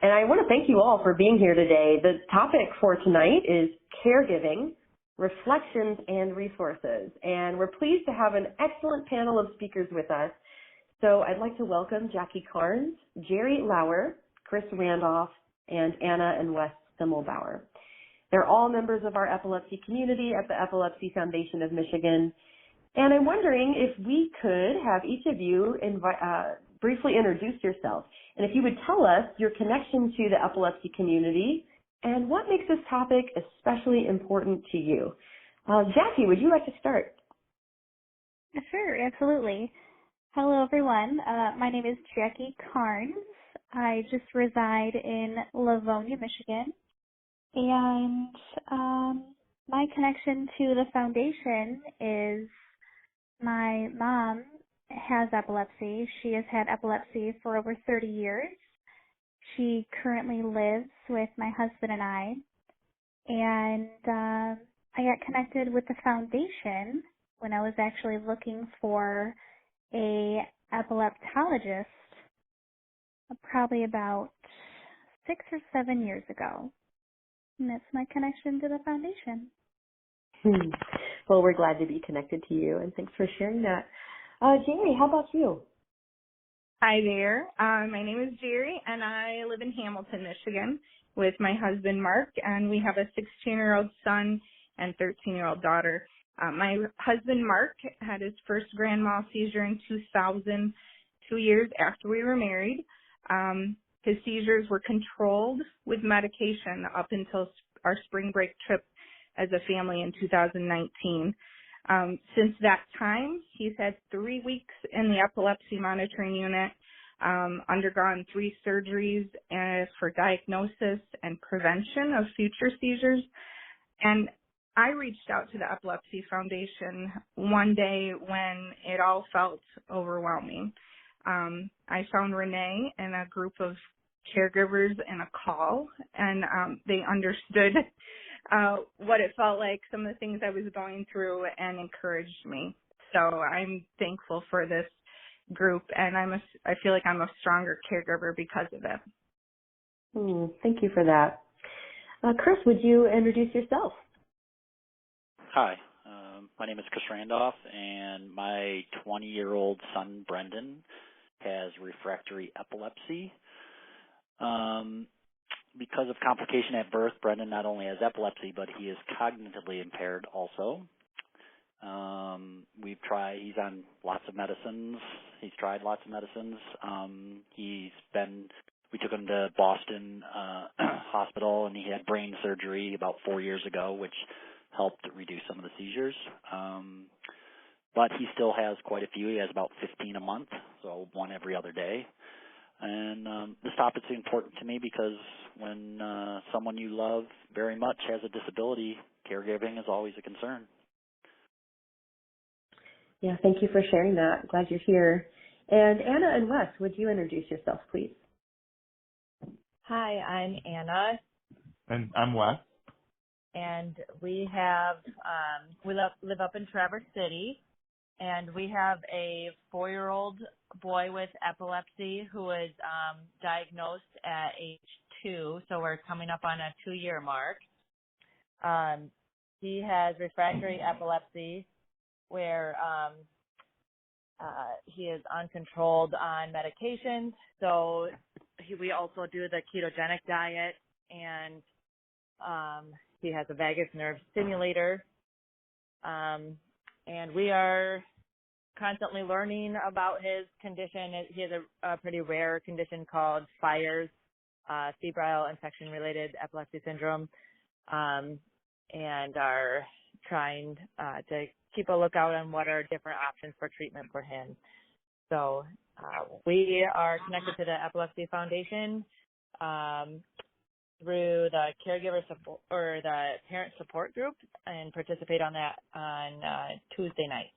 And I want to thank you all for being here today. The topic for tonight is caregiving, reflections, and resources. And we're pleased to have an excellent panel of speakers with us. So I'd like to welcome Jacki Karns, Jeri Lauer, Chris Randolph, and Anna and Wes Semelbauer. They're all members of our epilepsy community at the Epilepsy Foundation of Michigan. And I'm wondering if we could have each of you briefly introduce yourself. And if you would tell us your connection to the epilepsy community and what makes this topic especially important to you. Jacki, would you like to start? Sure, absolutely. Hello, everyone. My name is Jacki Karns. I just reside in Livonia, Michigan. And my connection to the foundation is my mom has epilepsy. She has had epilepsy for over 30 years. She currently lives with my husband and I. And I got connected with the foundation when I was actually looking for a epileptologist probably about 6 or 7 years ago. And that's my connection to the foundation. Well, we're glad to be connected to you, and thanks for sharing that. Jeri, how about you? Hi there. My name is Jeri, and I live in Hamilton, Michigan, with my husband, Mark, and we have a 16-year-old son and 13-year-old daughter. My husband, Mark, had his first grand mal seizure in 2000, 2 years after we were married. His seizures were controlled with medication up until our spring break trip as a family in 2019. Since that time, he's had 3 weeks in the epilepsy monitoring unit, undergone 3 surgeries for diagnosis and prevention of future seizures. And I reached out to the Epilepsy Foundation one day when it all felt overwhelming. I found Renee and a group of caregivers in a call, and they understood what it felt like, some of the things I was going through, and encouraged me. So I'm thankful for this group, and I feel like I'm a stronger caregiver because of it. Thank you for that. Chris, would you introduce yourself? Hi, my name is Chris Randolph, and my 20-year-old son, Brendan, has refractory epilepsy. Because of complication at birth, Brendan not only has epilepsy, but he is cognitively impaired also. He's on lots of medicines. He's tried lots of medicines. We took him to Boston Hospital, and he had brain surgery about 4 years ago, which helped reduce some of the seizures. But he still has quite a few. He has about 15 a month, so one every other day. And this topic is important to me because when someone you love very much has a disability, caregiving is always a concern. Yeah, thank you for sharing that. Glad you're here. And Anna and Wes, would you introduce yourself, please? Hi, I'm Anna. And I'm Wes. And we have, we live up in Traverse City, and we have a 4-year-old boy with epilepsy who was diagnosed at age 2, so we're coming up on a 2-year mark. He has refractory epilepsy where he is uncontrolled on medications, so we also do the ketogenic diet, and he has a vagus nerve stimulator, and we are constantly learning about his condition. He has a pretty rare condition called FIRES, febrile infection-related epilepsy syndrome, and are trying to keep a lookout on what are different options for treatment for him. So we are connected to the Epilepsy Foundation through the caregiver support or the parent support group, and participate on that on Tuesday nights.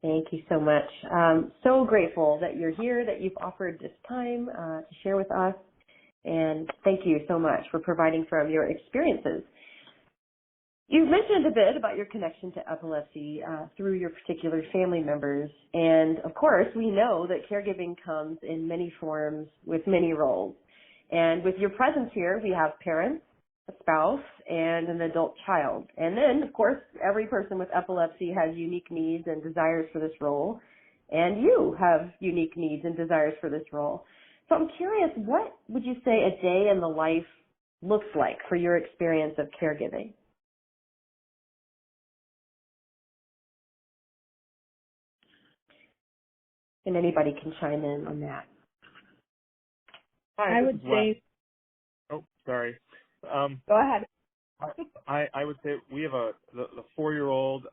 Thank you so much. So grateful that you're here, that you've offered this time to share with us, and thank you so much for providing from your experiences. You've mentioned a bit about your connection to epilepsy through your particular family members. And of course, we know that caregiving comes in many forms with many roles. And with your presence here, we have parents, a spouse, and an adult child. And then, of course, every person with epilepsy has unique needs and desires for this role. And you have unique needs and desires for this role. So I'm curious, what would you say a day in the life looks like for your experience of caregiving? And anybody can chime in on that. Hi, I would say. Oh, sorry. Go ahead. I would say we have the 4-year-old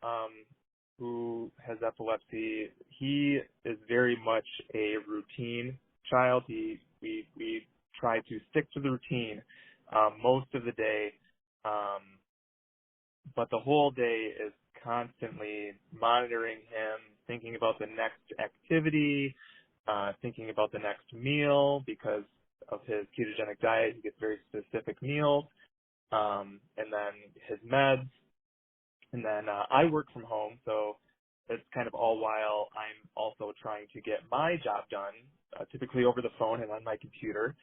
who has epilepsy. He is very much a routine child. We try to stick to the routine most of the day, but the whole day is constantly monitoring him, thinking about the next activity, thinking about the next meal because of his ketogenic diet. He gets very specific meals, and then his meds. And then I work from home, so it's kind of all while I'm also trying to get my job done, typically over the phone and on my computer,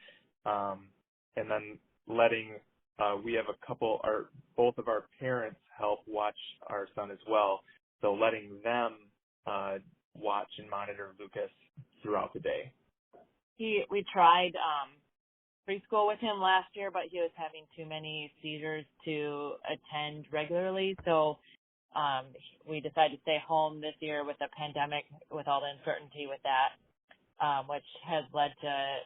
and then letting we have both of our parents help watch our son as well, so letting them watch and monitor Lucas throughout the day. We tried preschool with him last year, but he was having too many seizures to attend regularly. So we decided to stay home this year with the pandemic, with all the uncertainty with that, which has led to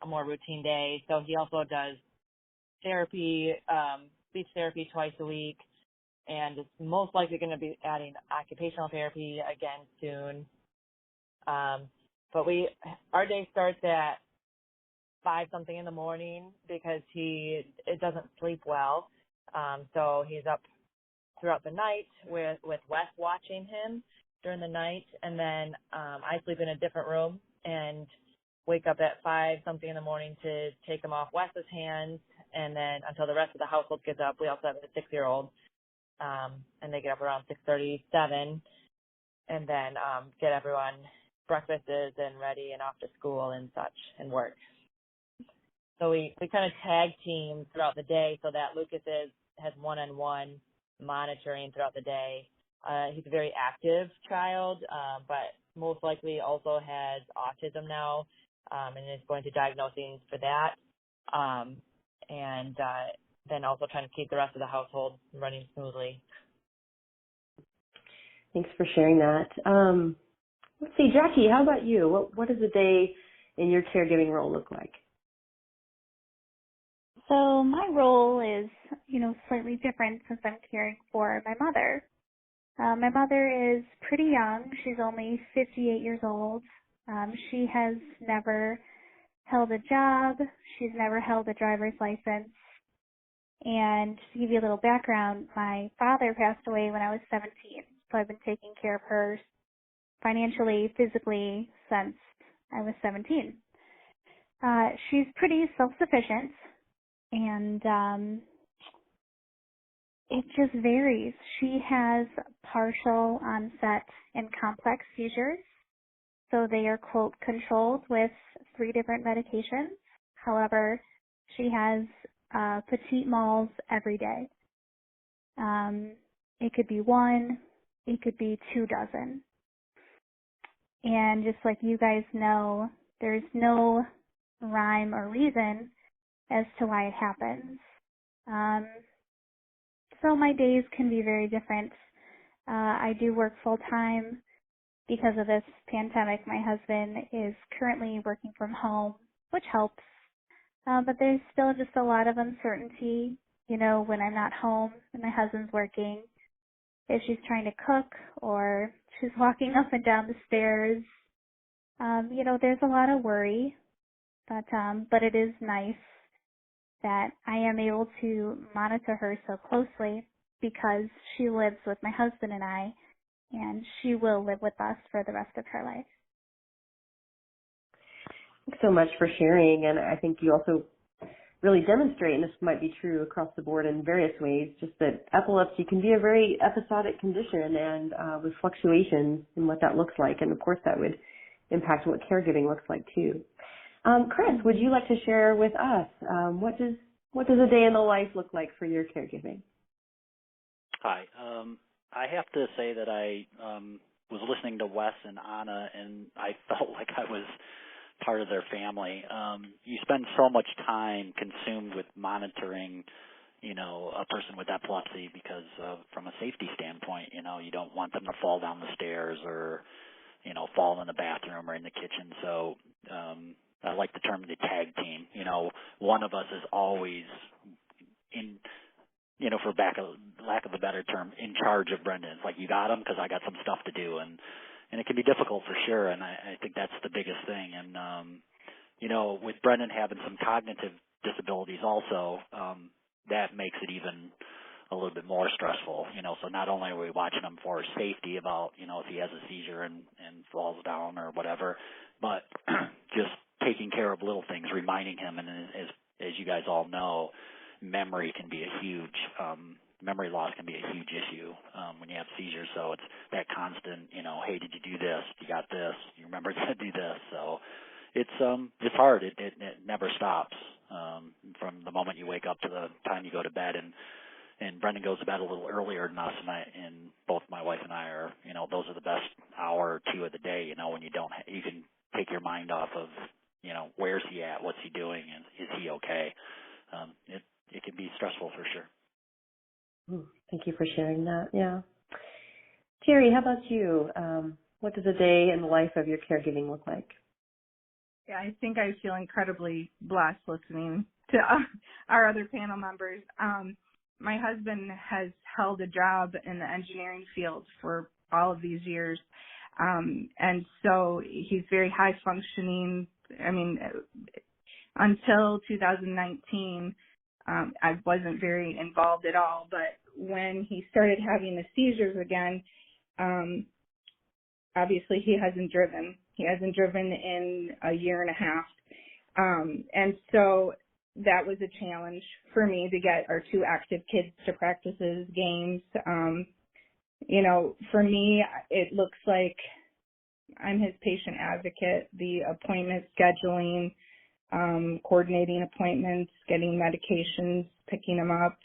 a more routine day. So he also does therapy, speech therapy twice a week, and is most likely going to be adding occupational therapy again soon. But our day starts at 5-something in the morning because it doesn't sleep well. So he's up throughout the night with Wes watching him during the night, and then I sleep in a different room and wake up at 5-something in the morning to take him off Wes's hands, and then until the rest of the household gets up. We also have a 6-year-old, and they get up around 6:37, and then get everyone breakfasts and ready and off to school and such and work. So we kind of tag team throughout the day so that Lucas has one-on-one monitoring throughout the day. He's a very active child, but most likely also has autism now, and is going to diagnosing for that. And then also trying to keep the rest of the household running smoothly. Thanks for sharing that. Let's see, Jacki, how about you? What does a day in your caregiving role look like? So my role is, slightly different since I'm caring for my mother. My mother is pretty young. She's only 58 years old. She has never held a job. She's never held a driver's license. And to give you a little background, my father passed away when I was 17. So I've been taking care of her financially, physically, since I was 17. She's pretty self-sufficient, and it just varies. She has partial onset and complex seizures, so they are, quote, controlled with 3 different medications. However, she has petit mals every day. It could be 1, it could be 2 dozen. And just like you guys know, there's no rhyme or reason as to why it happens. So my days can be very different. I do work full-time. Because of this pandemic, my husband is currently working from home, which helps. But there's still just a lot of uncertainty, when I'm not home and my husband's working. If she's trying to cook or she's walking up and down the stairs, there's a lot of worry. But it is nice that I am able to monitor her so closely because she lives with my husband and I, and she will live with us for the rest of her life. Thanks so much for sharing. And I think you also really demonstrate, and this might be true across the board in various ways, just that epilepsy can be a very episodic condition and with fluctuations in what that looks like. And of course that would impact what caregiving looks like too. Chris, would you like to share with us what does a day in the life look like for your caregiving? Hi. I have to say that I was listening to Wes and Anna, and I felt like I was part of their family. You spend so much time consumed with monitoring, a person with epilepsy because from a safety standpoint, you don't want them to fall down the stairs or, fall in the bathroom or in the kitchen. So I like the term the tag team. One of us is always in, for lack of a better term, in charge of Brendan. It's like, you got him because I got some stuff to do. And it can be difficult for sure, and I think that's the biggest thing. And, with Brendan having some cognitive disabilities also, that makes it even a little bit more stressful, So not only are we watching him for safety about, if he has a seizure and falls down or whatever, but just taking care of little things, reminding him. And as you guys all know, memory can be a huge memory loss can be a huge issue when you have seizures. So it's that constant, hey, did you do this? You got this? You remember to do this? So it's hard. It never stops from the moment you wake up to the time you go to bed. And Brendan goes to bed a little earlier than us, and both my wife and I are, those are the best hour or two of the day. When you don't, you can take your mind off of, where's he at? What's he doing? And is he okay? It can be stressful for sure. Thank you for sharing that. Yeah. Jeri, how about you? What does a day in the life of your caregiving look like? Yeah, I think I feel incredibly blessed listening to our other panel members. My husband has held a job in the engineering field for all of these years. And so he's very high functioning. I mean, until 2019, I wasn't very involved at all, but when he started having the seizures again, obviously he hasn't driven. He hasn't driven in a year and a half. And so that was a challenge for me to get our two active kids to practices, games. For me, it looks like I'm his patient advocate, the appointment scheduling, coordinating appointments, getting medications, picking them up.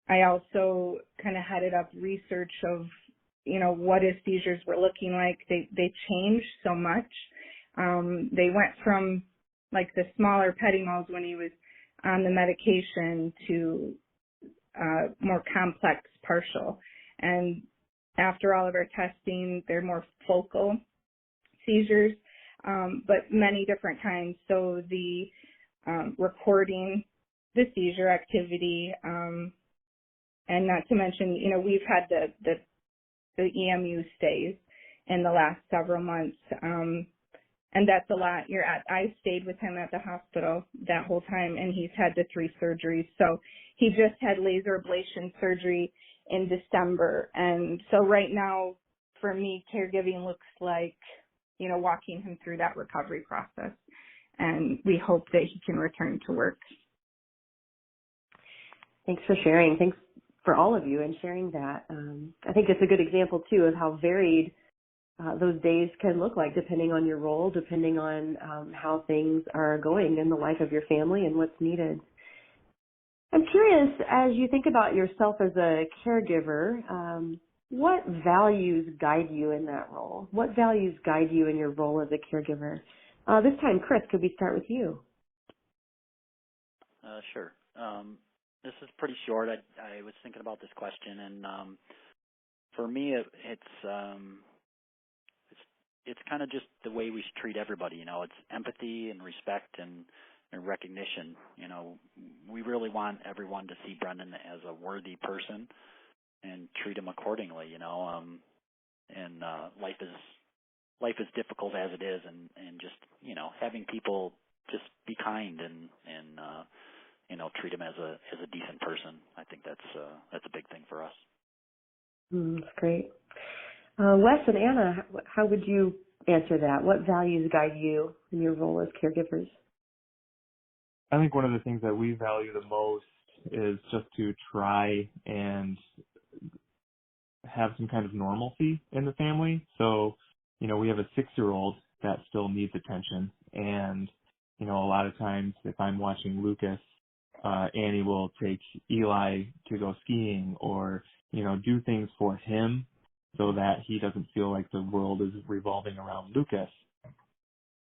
I also kind of headed up research of, what his seizures were looking like. They changed so much. They went from like the smaller pedimals when he was on the medication to more complex partial. And after all of our testing, they're more focal seizures. But many different kinds. So the recording the seizure activity, and not to mention, we've had the EMU stays in the last several months, and that's a lot. I stayed with him at the hospital that whole time, and he's had the 3 surgeries. So he just had laser ablation surgery in December, and so right now, for me, caregiving looks like, walking him through that recovery process. And we hope that he can return to work. Thanks for sharing. Thanks for all of you and sharing that. I think it's a good example, too, of how varied those days can look like depending on your role, depending on how things are going in the life of your family and what's needed. I'm curious, as you think about yourself as a caregiver, what values guide you in that role? What values guide you in your role as a caregiver? This time, Chris, could we start with you? Sure. This is pretty short. I was thinking about this question, and for me, it's kind of just the way we treat everybody. It's empathy and respect and recognition. We really want everyone to see Brendan as a worthy person and treat him accordingly. And life is difficult as it is, and just having people just be kind and treat him as a decent person. I think that's a big thing for us. That's great. Wes and Anna, how would you answer that? What values guide you in your role as caregivers? I think one of the things that we value the most is just to try and have some kind of normalcy in the family. So, we have a 6-year-old that still needs attention. And, a lot of times if I'm watching Lucas, Annie will take Eli to go skiing or, do things for him so that he doesn't feel like the world is revolving around Lucas.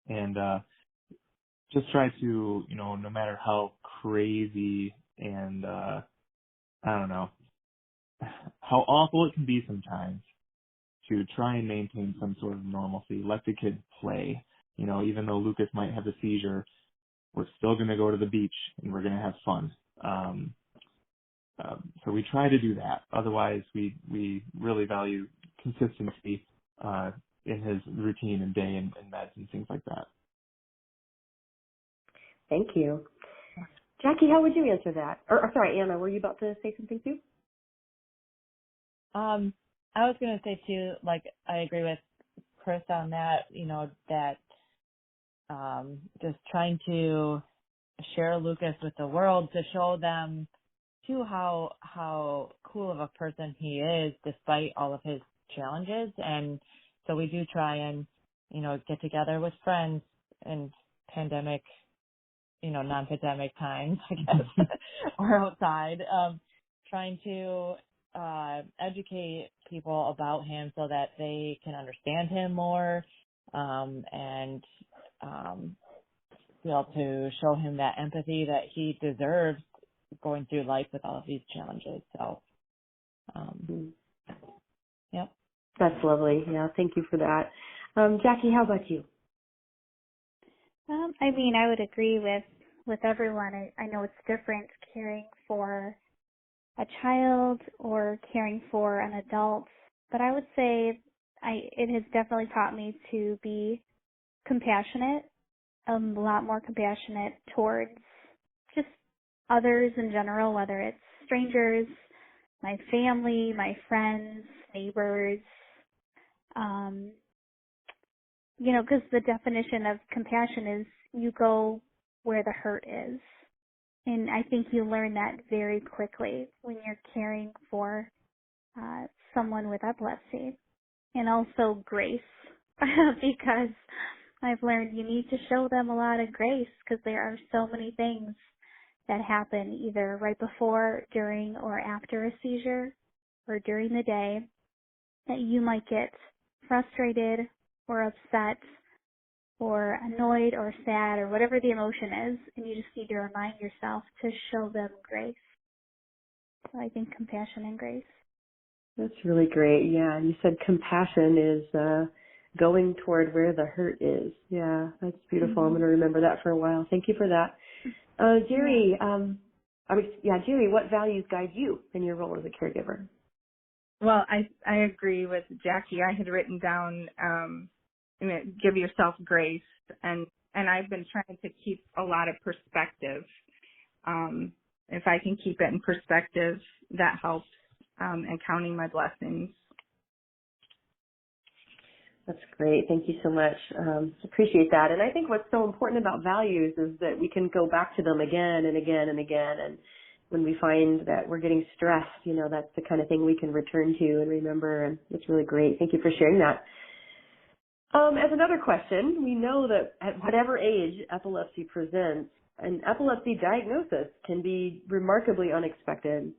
And, just try to, no matter how crazy and, I don't know, how awful it can be sometimes, to try and maintain some sort of normalcy. Let the kid play. Even though Lucas might have a seizure, we're still going to go to the beach and we're going to have fun. So we try to do that. Otherwise, we really value consistency in his routine and day and meds and things like that. Thank you. Jacki, how would you answer that? Or sorry, Anna, were you about to say something too? I was going to say too, like, I agree with Chris on that, that just trying to share Lucas with the world to show them too how cool of a person he is despite all of his challenges. And so we do try and, get together with friends in pandemic, non-pandemic times, I guess, or outside, trying to educate people about him so that they can understand him more, and be able to show him that empathy that he deserves going through life with all of these challenges. So, yep. That's lovely. Yeah, thank you for that. Jacki, how about you? I would agree with everyone. I know it's different caring for a child or caring for an adult, but I would say it has definitely taught me to be compassionate, a lot more compassionate towards just others in general, whether it's strangers, my family, my friends, neighbors, because the definition of compassion is you go where the hurt is. And I think you learn that very quickly when you're caring for someone with epilepsy. And also grace, because I've learned you need to show them a lot of grace because there are so many things that happen either right before, during, or after a seizure or during the day that you might get frustrated or upset or annoyed or sad or whatever the emotion is, and you just need to remind yourself to show them grace. So I think compassion and grace. That's really great. Yeah, you said compassion is going toward where the hurt is. Yeah, that's beautiful. Mm-hmm. I'm going to remember that for a while. Thank you for that. Jeri, Jeri, what values guide you in your role as a caregiver? Well, I agree with Jacki. I had written down give yourself grace, and I've been trying to keep a lot of perspective. If I can keep it in perspective, that helps, and counting my blessings. That's great. Thank you so much. Appreciate that. And I think what's so important about values is that we can go back to them again and again and again. And when we find that we're getting stressed, that's the kind of thing we can return to and remember. And it's really great. Thank you for sharing that. As another question, we know that at whatever age epilepsy presents, an epilepsy diagnosis can be remarkably unexpected.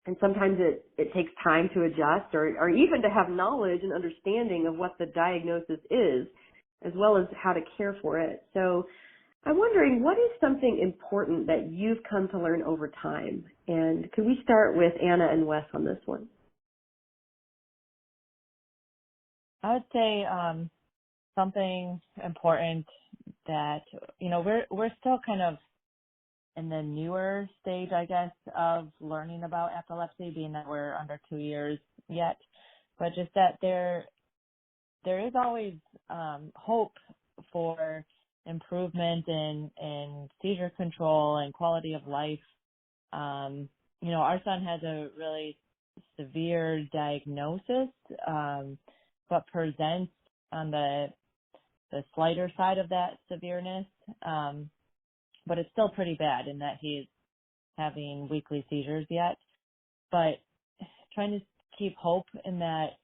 And sometimes it takes time to adjust or even to have knowledge and understanding of what the diagnosis is, as well as how to care for it. So I'm wondering, what is something important that you've come to learn over time? And could we start with Anna and Wes on this one? I would say something important that, we're still kind of in the newer stage, I guess, of learning about epilepsy, being that we're under 2 years yet, but just that there is always hope for improvement in seizure control and quality of life. Our son has a really severe diagnosis, but presents on the slighter side of that severeness. but it's still pretty bad in that he's having weekly seizures yet. But trying to keep hope in that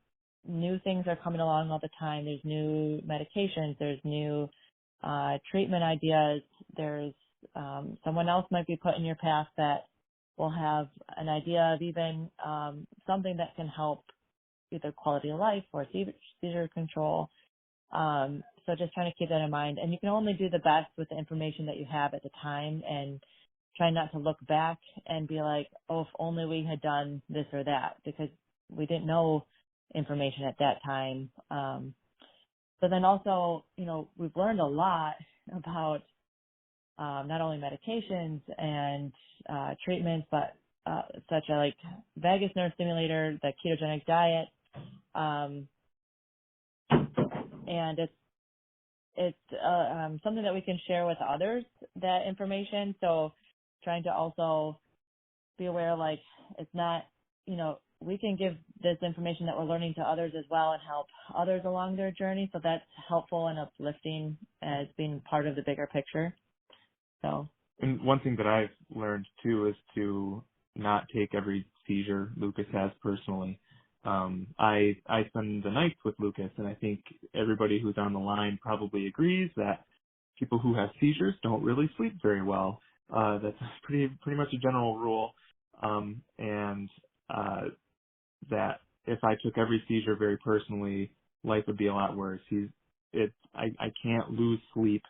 new things are coming along all the time. There's new medications. There's new treatment ideas. There's someone else might be put in your path that will have an idea of even something that can help either quality of life or seizure control. So just trying to keep that in mind. And you can only do the best with the information that you have at the time, and try not to look back and be like, oh, if only we had done this or that, because we didn't know information at that time. But then also, we've learned a lot about not only medications and treatments, but such as like vagus nerve stimulator, the ketogenic diet, and it's something that we can share with others, that information. So trying to also be aware, like, it's not, we can give this information that we're learning to others as well and help others along their journey. So that's helpful and uplifting as being part of the bigger picture. So. And one thing that I've learned too is to not take every seizure Lucas has personally. I spend the nights with Lucas, and I think everybody who's on the line probably agrees that people who have seizures don't really sleep very well. That's pretty much a general rule. And that if I took every seizure very personally, life would be a lot worse. I can't lose sleep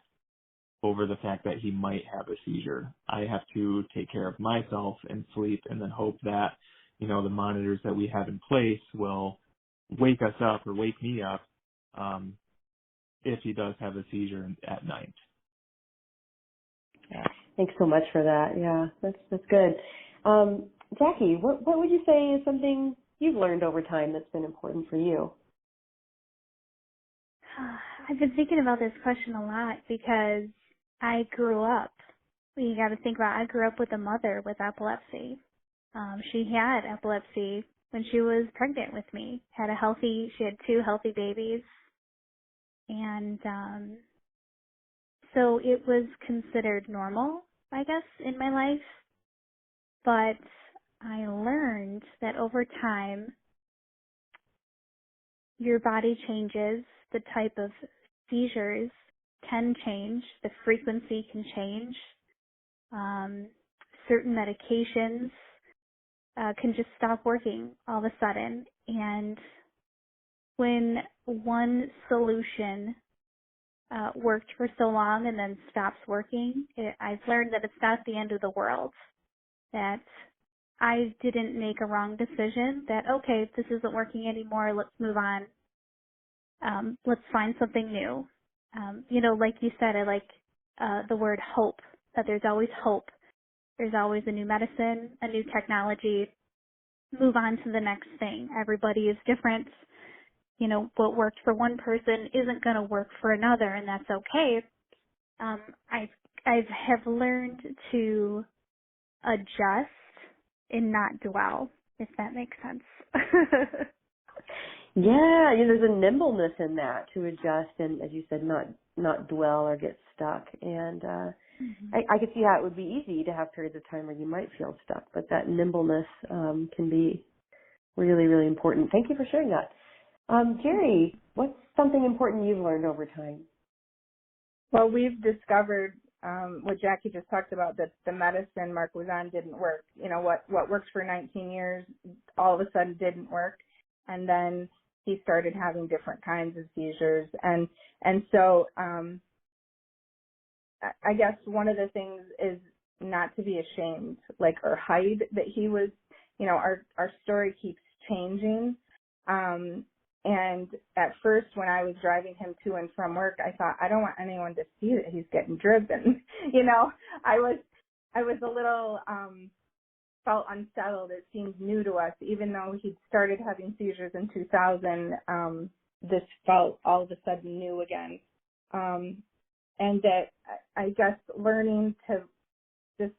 over the fact that he might have a seizure. I have to take care of myself and sleep, and then hope that, the monitors that we have in place will wake us up or wake me up if he does have a seizure at night. Yeah. Thanks so much for that. Yeah, that's good. Jacki, what would you say is something you've learned over time that's been important for you? I've been thinking about this question a lot because I grew up. You got to think about, I grew up with a mother with epilepsy. She had epilepsy when she was pregnant with me. She had 2 healthy babies, and so it was considered normal, I guess, in my life. But I learned that over time, your body changes, the type of seizures can change, the frequency can change. Certain medications can just stop working all of a sudden. And when one solution worked for so long and then stops working, I've learned that it's not the end of the world, that I didn't make a wrong decision, that, okay, this isn't working anymore, let's move on. Let's find something new. Like you said, I like the word hope, that there's always hope. There's always a new medicine, a new technology. Move on to the next thing. Everybody is different. What worked for one person isn't going to work for another, and that's okay. I have learned to adjust and not dwell, if that makes sense. Yeah, there's a nimbleness in that, to adjust and, as you said, not dwell or get stuck. And I could see how it would be easy to have periods of time where you might feel stuck, but that nimbleness can be really, really important. Thank you for sharing that. Jeri, what's something important you've learned over time? Well, we've discovered what Jacki just talked about, that the medicine Mark was on didn't work. What worked for 19 years all of a sudden didn't work, and then he started having different kinds of seizures, and so I guess one of the things is not to be ashamed, or hide that he was. Our story keeps changing. And at first, when I was driving him to and from work, I thought, I don't want anyone to see that he's getting driven. I was a little felt unsettled. It seemed new to us, even though he'd started having seizures in 2000. This felt all of a sudden new again, and that I guess learning to just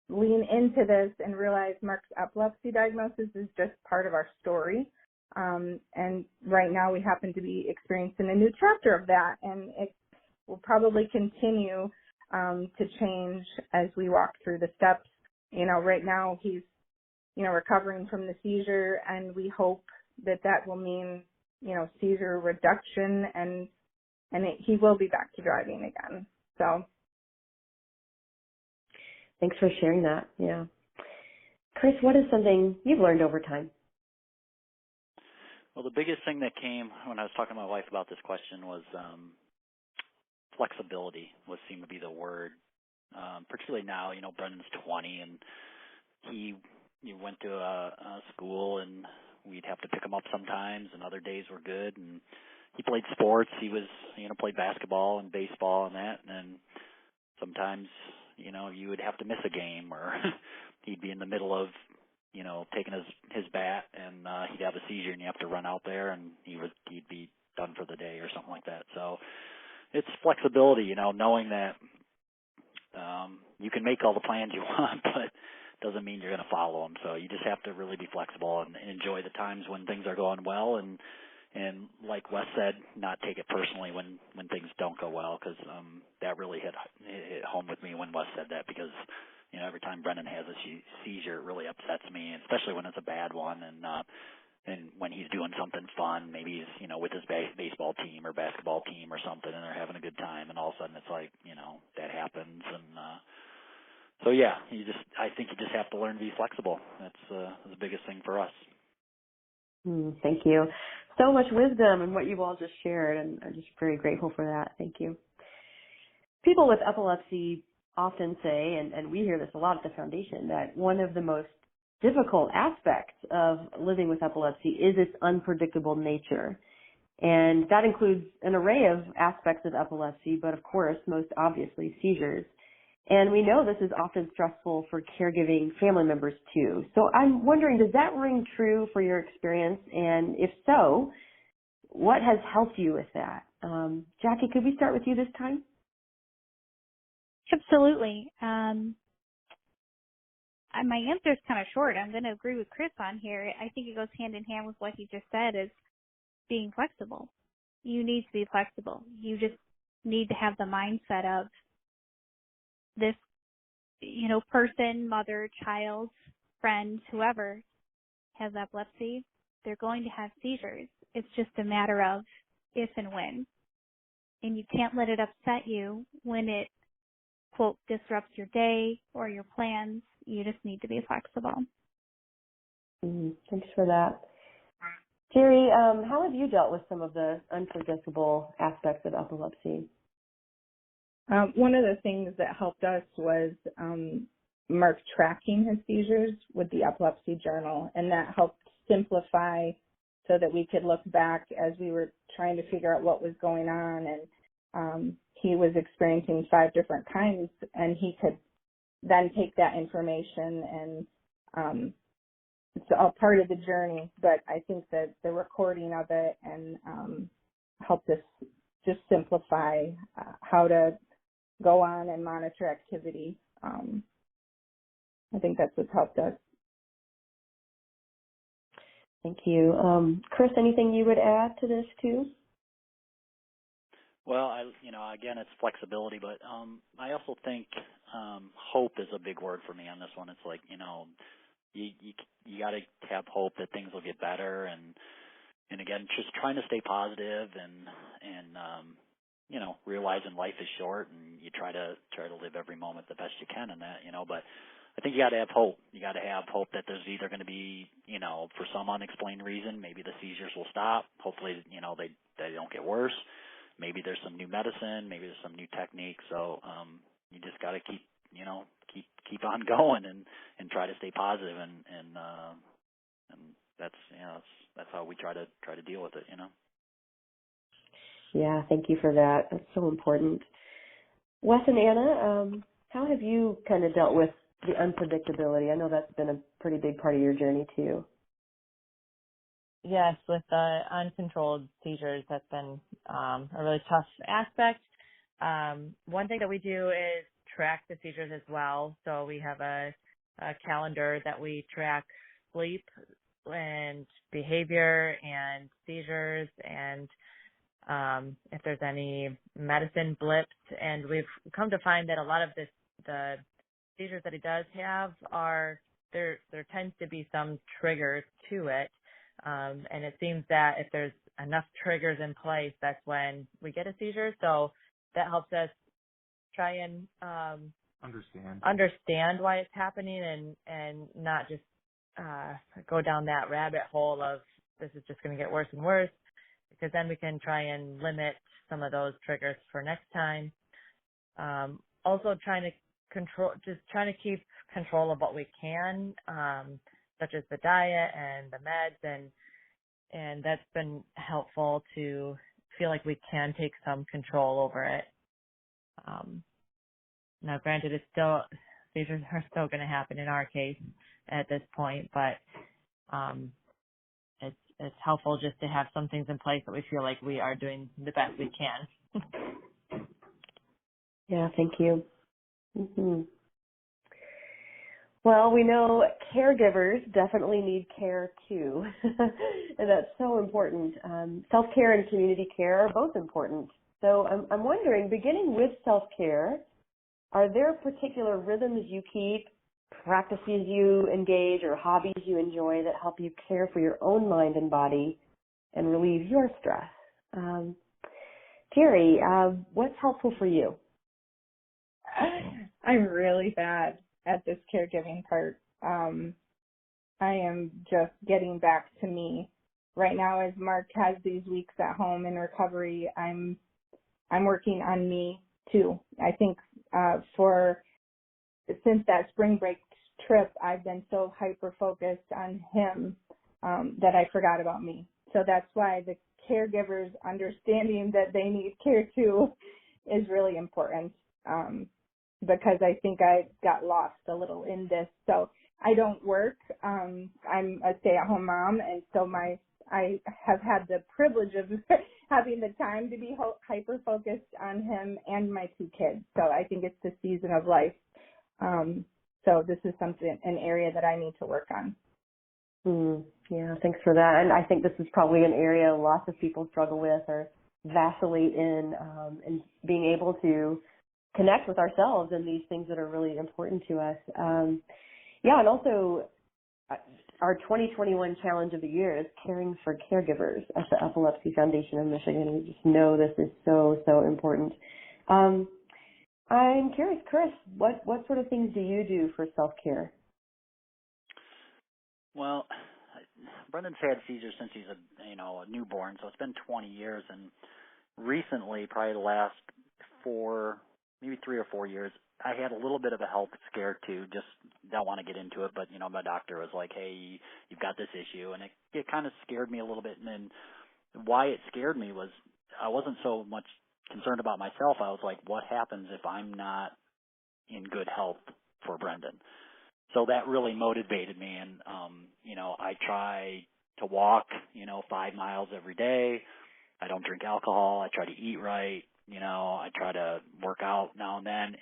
lean into this and realize Mark's epilepsy diagnosis is just part of our story. And right now we happen to be experiencing a new chapter of that, and it will probably continue to change as we walk through the steps. Right now he's, recovering from the seizure, and we hope that will mean, seizure reduction, and he will be back to driving again. So. Thanks for sharing that. Yeah. Chris, what is something you've learned over time? Well, the biggest thing that came when I was talking to my wife about this question was flexibility seemed to be the word. Particularly now, Brendan's 20, and he went to a school, and we'd have to pick him up sometimes, and other days were good. And he played sports. He was, played basketball and baseball and that. And sometimes, you would have to miss a game, or he'd be in the middle of, taking his bat, and he'd have a seizure, and you have to run out there, and he'd be done for the day or something like that. So it's flexibility, knowing that you can make all the plans you want, but doesn't mean you're going to follow them. So you just have to really be flexible and enjoy the times when things are going well, and like Wes said, not take it personally when things don't go well, because that really hit home with me when Wes said that, because every time Brendan has a seizure, it really upsets me, especially when it's a bad one, and when he's doing something fun, maybe he's with his baseball team or basketball team or something, and they're having a good time, and all of a sudden it's like that happens, and so yeah, I think you just have to learn to be flexible. That's the biggest thing for us. Thank you. So much wisdom in what you've all just shared, and I'm just very grateful for that. Thank you. People with epilepsy often say, and we hear this a lot at the foundation, that one of the most difficult aspects of living with epilepsy is its unpredictable nature. And that includes an array of aspects of epilepsy, but of course, most obviously, seizures. And we know this is often stressful for caregiving family members too. So I'm wondering, does that ring true for your experience? And if so, what has helped you with that? Jacki, could we start with you this time? Absolutely. My answer is kind of short. I'm going to agree with Chris on here. I think it goes hand in hand with what he just said, is being flexible. You need to be flexible. You just need to have the mindset of this, person, mother, child, friend, whoever has epilepsy, they're going to have seizures. It's just a matter of if and when. And you can't let it upset you when it, quote, disrupts your day or your plans. You just need to be flexible. Thanks for that. Jeri, how have you dealt with some of the unpredictable aspects of epilepsy? One of the things that helped us was Mark tracking his seizures with the epilepsy journal, and that helped simplify so that we could look back as we were trying to figure out what was going on. And he was experiencing 5 different kinds, and he could then take that information, and it's all part of the journey. But I think that the recording of it and helped us just simplify how to go on and monitor activity. I think that's what's helped us. Thank you. Chris, anything you would add to this too? Well, again, it's flexibility, but I also think hope is a big word for me on this one. It's like, you got to have hope that things will get better, and again, just trying to stay positive and realizing life is short, and you try to live every moment the best you can in that, but I think you got to have hope. You got to have hope that there's either going to be, for some unexplained reason, maybe the seizures will stop. Hopefully, they don't get worse. Maybe there's some new medicine. Maybe there's some new technique. So you just got to keep on going and try to stay positive, and that's how we try to deal with it. Yeah, thank you for that. That's so important. Wes and Anna, how have you kind of dealt with the unpredictability? I know that's been a pretty big part of your journey too. Yes, with the uncontrolled seizures, that's been a really tough aspect. One thing that we do is track the seizures as well. So we have a calendar that we track sleep and behavior and seizures, and if there's any medicine blips. And we've come to find that a lot of the seizures that he does have there tends to be some triggers to it. And it seems that if there's enough triggers in place, that's when we get a seizure. So that helps us try and understand why it's happening and not just go down that rabbit hole of this is just going to get worse and worse, because then we can try and limit some of those triggers for next time. Also trying to keep control of what we can, such as the diet and the meds, and that's been helpful to feel like we can take some control over it. Now, granted, seizures are still going to happen in our case at this point, but it's helpful just to have some things in place that we feel like we are doing the best we can. Yeah, thank you. Mm-hmm. Well, we know caregivers definitely need care too, and that's so important. Self-care and community care are both important. So I'm wondering, beginning with self-care, are there particular rhythms you keep, practices you engage, or hobbies you enjoy that help you care for your own mind and body and relieve your stress? Jeri, what's helpful for you? I'm really bad at this caregiving part. I am just getting back to me. Right now, as Mark has these weeks at home in recovery, I'm working on me too. I think since that spring break trip, I've been so hyper-focused on him that I forgot about me. So that's why the caregivers understanding that they need care too is really important, because I think I got lost a little in this. So I don't work. I'm a stay-at-home mom, and so I have had the privilege of having the time to be hyper-focused on him and my two kids. So I think it's the season of life. So this is an area that I need to work on. Yeah, thanks for that. And I think this is probably an area lots of people struggle with or vacillate in being able to connect with ourselves and these things that are really important to us. Yeah, and also our 2021 challenge of the year is caring for caregivers at the Epilepsy Foundation of Michigan. We just know this is so, so important. I'm curious, Chris, what sort of things do you do for self-care? Well, Brendan's had seizures since he's a newborn, so it's been 20 years, and recently, probably the last 3 or 4 years, I had a little bit of a health scare too. Just don't want to get into it, but my doctor was like, "Hey, you've got this issue," and it kind of scared me a little bit. And then why it scared me was I wasn't so much concerned about myself. I was like, what happens if I'm not in good health for Brendan? So that really motivated me, and I try to walk 5 miles every day. I don't drink alcohol. I try to eat right. I try to work out now and then,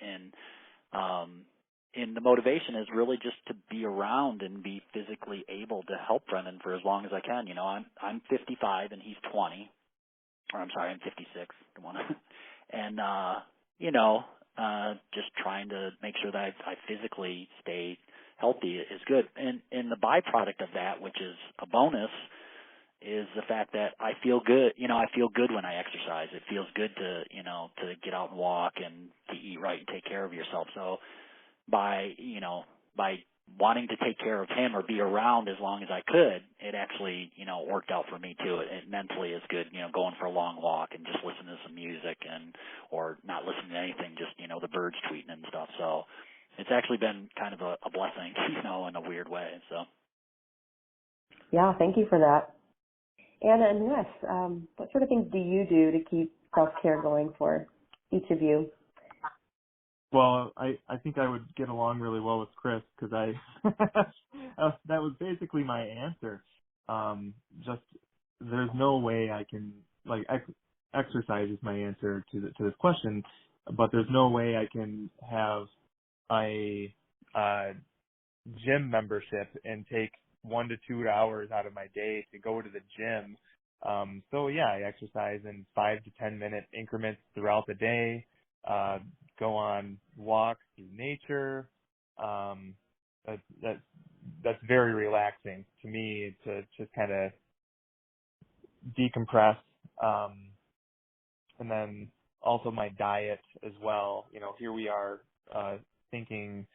and the motivation is really just to be around and be physically able to help Brendan for as long as I can. I'm 55 and he's 20, or I'm sorry, I'm 56. And just trying to make sure that I physically stay healthy is good. And the byproduct of that, which is a bonus, is the fact that I feel good. I feel good when I exercise. It feels good to get out and walk and to eat right and take care of yourself. So by wanting to take care of him or be around as long as I could, it actually, worked out for me too. It mentally is good, going for a long walk and just listening to some music or not listening to anything, just, the birds tweeting and stuff. So it's actually been kind of a blessing, in a weird way. So. Yeah, thank you for that. Anna and Wes, what sort of things do you do to keep self-care going for each of you? Well, I think I would get along really well with Chris because that was basically my answer. Just there's no way I can exercise is my answer to this question, but there's no way I can have a gym membership and take 1 to 2 hours out of my day to go to the gym So yeah, I exercise in 5 to 10 minute increments throughout the day, go on walks through nature. That's very relaxing to me to just kind of decompress. And then also my diet as well. Here we are, thinking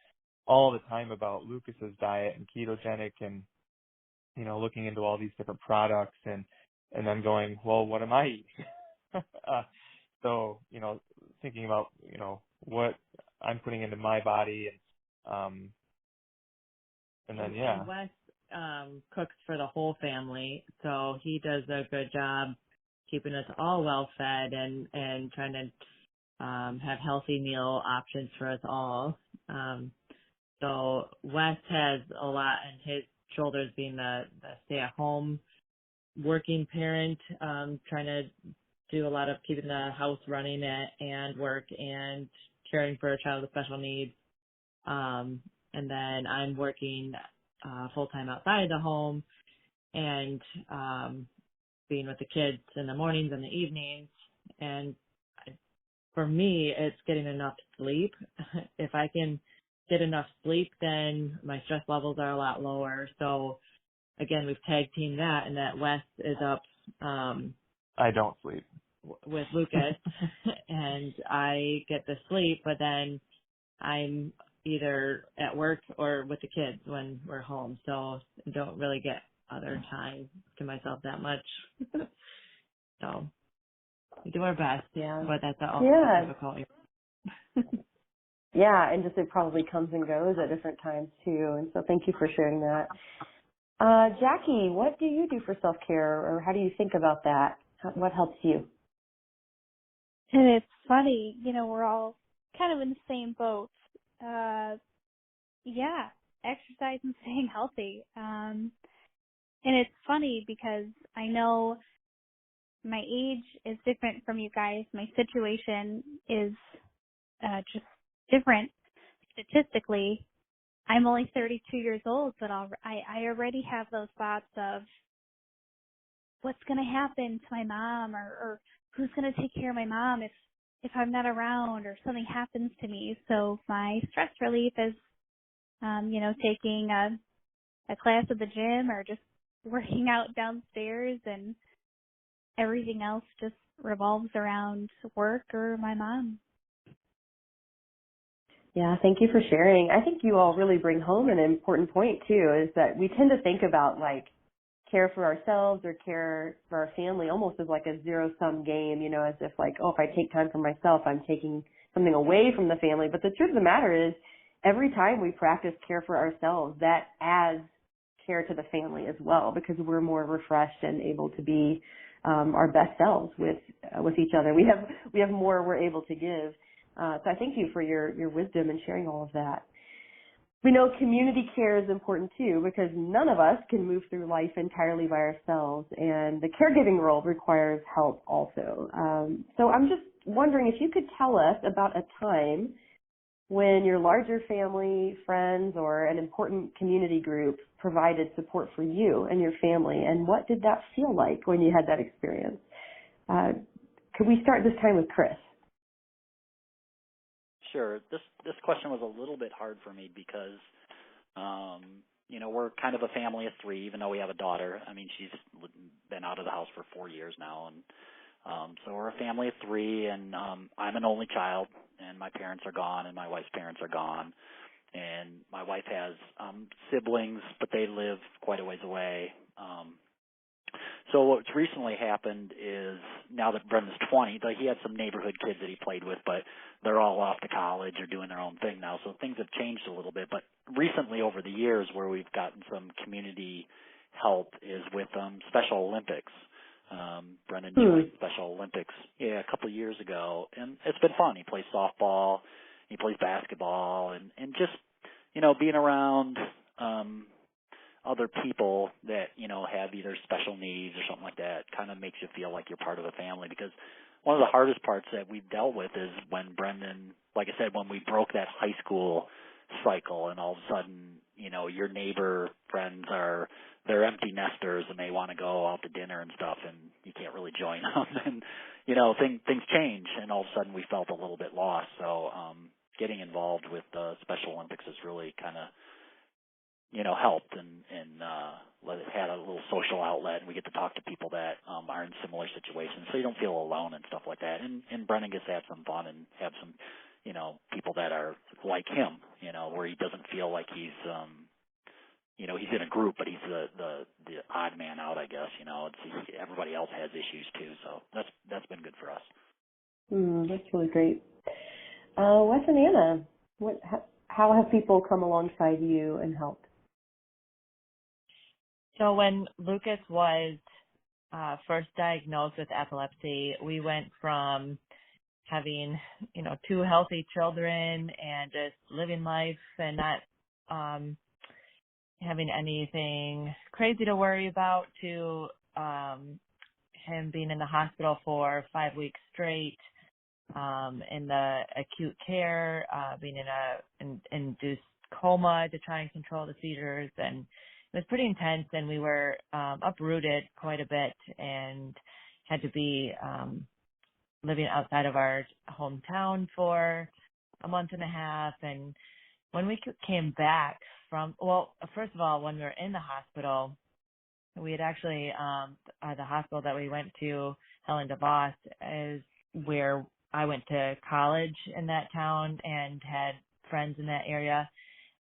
all the time about Lucas's diet and ketogenic and, looking into all these different products and then going, well, what am I eating? So, thinking about, what I'm putting into my body and then, yeah. And Wes cooks for the whole family, so he does a good job keeping us all well fed and trying to have healthy meal options for us all. So Wes has a lot on his shoulders being the stay-at-home working parent, trying to do a lot of keeping the house running and work and caring for a child with special needs. And then I'm working full-time outside the home and being with the kids in the mornings and the evenings. And for me, it's getting enough sleep. If I can get enough sleep, then my stress levels are a lot lower. So again, we've tag teamed that, and that Wes is up I don't sleep with Lucas and I get the sleep, but then I'm either at work or with the kids when we're home. So I don't really get other time to myself that much. So we do our best, but that's also difficult. Yeah, and just it probably comes and goes at different times too. And so thank you for sharing that. Jacki, what do you do for self-care, or how do you think about that? What helps you? And it's funny, we're all kind of in the same boat. Exercise and staying healthy. And it's funny because I know my age is different from you guys. My situation is just different statistically. I'm only 32 years old, but I already have those thoughts of what's going to happen to my mom or who's going to take care of my mom if I'm not around or something happens to me. So my stress relief is, taking a class at the gym or just working out downstairs, and everything else just revolves around work or my mom. Yeah, thank you for sharing. I think you all really bring home an important point too, is that we tend to think about care for ourselves or care for our family almost as like a zero-sum game, as if if I take time for myself, I'm taking something away from the family. But the truth of the matter is, every time we practice care for ourselves, that adds care to the family as well, because we're more refreshed and able to be our best selves with each other. We have more we're able to give. So I thank you for your wisdom and sharing all of that. We know community care is important too, because none of us can move through life entirely by ourselves, and the caregiving role requires help also. So I'm just wondering if you could tell us about a time when your larger family, friends, or an important community group provided support for you and your family, and what did that feel like when you had that experience? Could we start this time with Chris? Sure. This question was a little bit hard for me because, we're kind of a family of three, even though we have a daughter. I mean, she's been out of the house for 4 years now, and so we're a family of three, and I'm an only child, and my parents are gone, and my wife's parents are gone, and my wife has siblings, but they live quite a ways away. So what's recently happened is, now that Brendan's 20, he had some neighborhood kids that he played with, but they're all off to college or doing their own thing now, so things have changed a little bit. But recently, over the years, where we've gotten some community help is with Special Olympics. Brendan joined Special Olympics a couple of years ago, and it's been fun. He plays softball, he plays basketball, and just, being around other people that, have either special needs or something like that kind of makes you feel like you're part of a family. Because one of the hardest parts that we've dealt with is when Brendan, like I said, when we broke that high school cycle and all of a sudden, your neighbor friends they're empty nesters and they want to go out to dinner and stuff, and you can't really join them. And, things change, and all of a sudden we felt a little bit lost. So getting involved with the Special Olympics has really kind of, helped and had a little social outlet, and we get to talk to people that are in similar situations, so you don't feel alone and stuff like that. And Brennan gets to have some fun and have some, people that are like him, where he doesn't feel like he's, he's in a group, but he's the odd man out, I guess. Everybody else has issues too, so that's been good for us. That's really great. Wes and Anna, how have people come alongside you and helped? So when Lucas was first diagnosed with epilepsy, we went from having, 2 healthy children and just living life and not having anything crazy to worry about to him being in the hospital for 5 weeks straight, in the acute care, being in an induced coma to try and control the seizures, and it was pretty intense, and we were uprooted quite a bit and had to be living outside of our hometown for a month and a half. And when we came back first of all, when we were in the hospital, we had actually, the hospital that we went to, Helen DeVos, is where I went to college in that town and had friends in that area.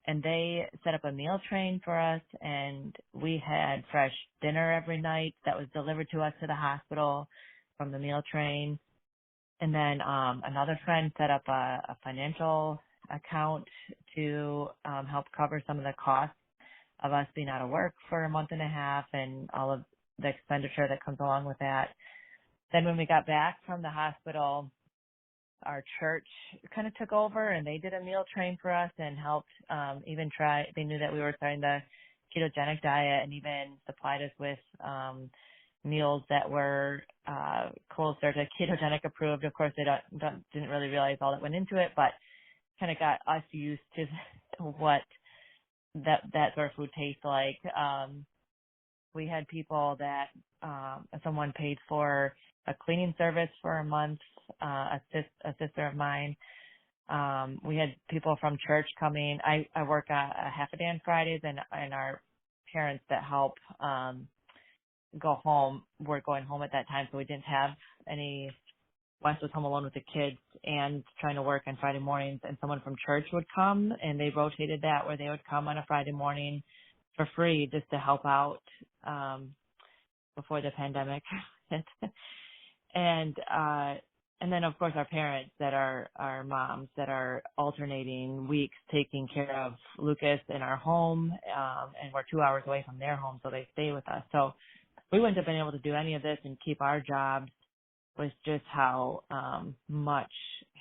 And they set up a meal train for us, and we had fresh dinner every night that was delivered to us to the hospital from the meal train. And then another friend set up a financial account to help cover some of the costs of us being out of work for a month and a half and all of the expenditure that comes along with that. Then when we got back from the hospital, our church kind of took over, and they did a meal train for us and helped they knew that we were starting the ketogenic diet and even supplied us with meals that were closer to ketogenic approved. Of course, they didn't really realize all that went into it, but kind of got us used to what that sort of food tastes like. We had people that someone paid for a cleaning service for a month, a sister of mine. We had people from church coming. I work a half a day on Fridays, and our parents that help go home were going home at that time, so we didn't have any. Wes was home alone with the kids and trying to work on Friday mornings, and someone from church would come, and they rotated that where they would come on a Friday morning for free just to help out before the pandemic hit. And then, of course, our parents that are our moms that are alternating weeks taking care of Lucas in our home, and we're 2 hours away from their home, so they stay with us. So we wouldn't have been able to do any of this and keep our jobs with just how much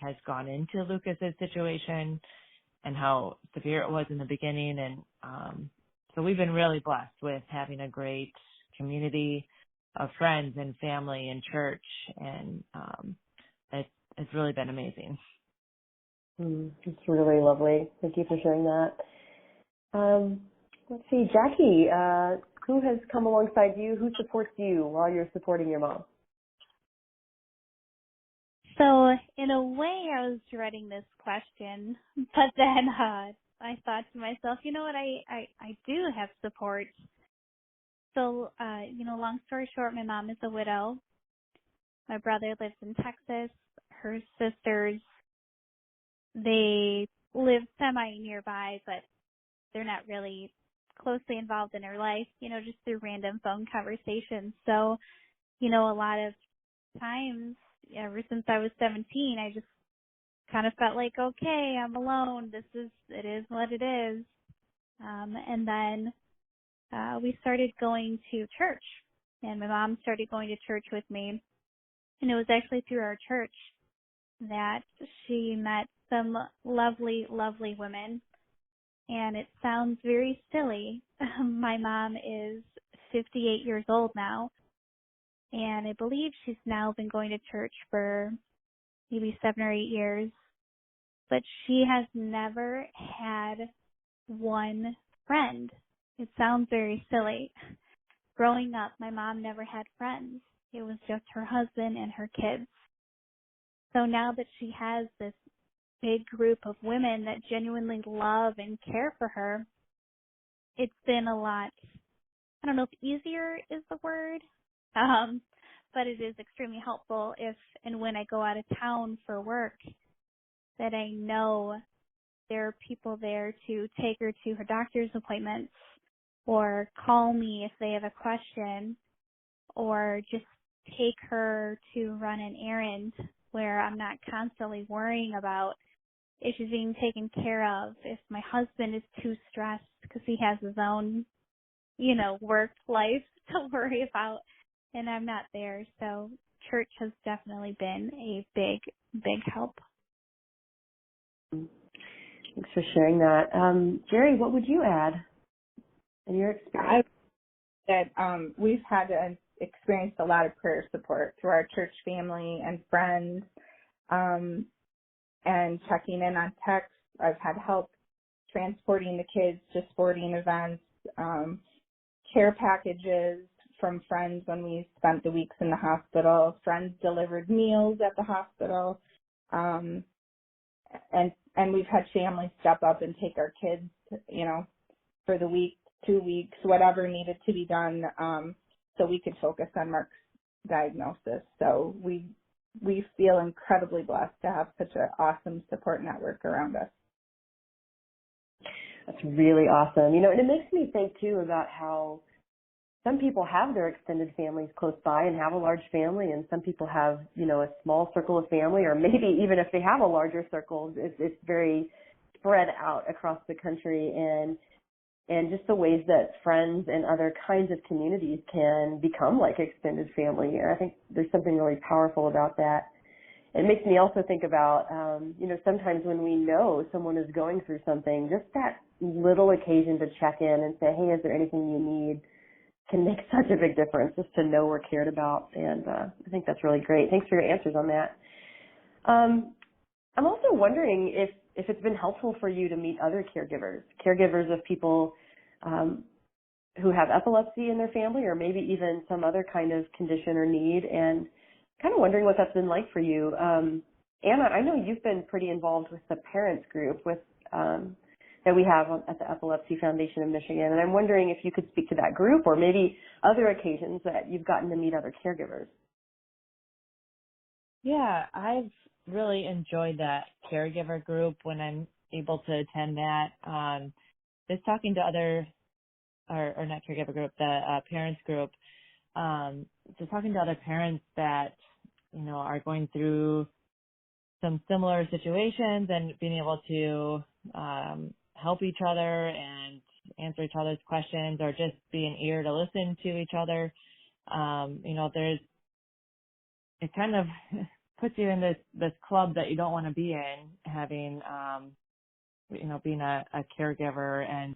has gone into Lucas's situation and how severe it was in the beginning. And so we've been really blessed with having a great community of friends and family and church, and it's really been amazing. It's really lovely. Thank you for sharing that. Let's see, Jacki, who has come alongside you? Who supports you while you're supporting your mom? So in a way, I was dreading this question, but then I thought to myself, you know what, I do have support. So, long story short, my mom is a widow. My brother lives in Texas. Her sisters, they live semi-nearby, but they're not really closely involved in her life, just through random phone conversations. So, a lot of times, ever since I was 17, I just kind of felt like, okay, I'm alone. It is what it is. And then we started going to church, and my mom started going to church with me. And it was actually through our church that she met some lovely, lovely women. And it sounds very silly. My mom is 58 years old now, and I believe she's now been going to church for maybe 7 or 8 years. But she has never had one friend. It sounds very silly. Growing up, my mom never had friends. It was just her husband and her kids. So now that she has this big group of women that genuinely love and care for her, it's been a lot, I don't know if easier is the word, but it is extremely helpful if and when I go out of town for work that I know there are people there to take her to her doctor's appointments or call me if they have a question or just take her to run an errand where I'm not constantly worrying about if she's being taken care of, if my husband is too stressed because he has his own, work life to worry about and I'm not there. So church has definitely been a big, big help. Thanks for sharing that. Jeri, what would you add in your experience? We've had experienced a lot of prayer support through our church family and friends, and checking in on texts. I've had help transporting the kids to sporting events, care packages from friends when we spent the weeks in the hospital. Friends delivered meals at the hospital, and we've had families step up and take our kids, for the week, 2 weeks, whatever needed to be done, so we could focus on Mark's diagnosis. So we feel incredibly blessed to have such an awesome support network around us. That's really awesome. And it makes me think, too, about how some people have their extended families close by and have a large family, and some people have, a small circle of family, or maybe even if they have a larger circle, it's very spread out across the country, and just the ways that friends and other kinds of communities can become like extended family. And I think there's something really powerful about that. It makes me also think about, sometimes when we know someone is going through something, just that little occasion to check in and say, hey, is there anything you need, can make such a big difference, just to know we're cared about. And I think that's really great. Thanks for your answers on that. I'm also wondering if it's been helpful for you to meet other caregivers of people who have epilepsy in their family, or maybe even some other kind of condition or need, and kind of wondering what that's been like for you. Anna, I know you've been pretty involved with the parents group that we have at the Epilepsy Foundation of Michigan, and I'm wondering if you could speak to that group, or maybe other occasions that you've gotten to meet other caregivers. Yeah, I've really enjoyed that caregiver group when I'm able to attend that. Just talking to other, or not caregiver group, the parents group, just talking to other parents that, are going through some similar situations and being able to help each other and answer each other's questions, or just be an ear to listen to each other. It kind of puts you in this club that you don't want to be in, having, being a caregiver, and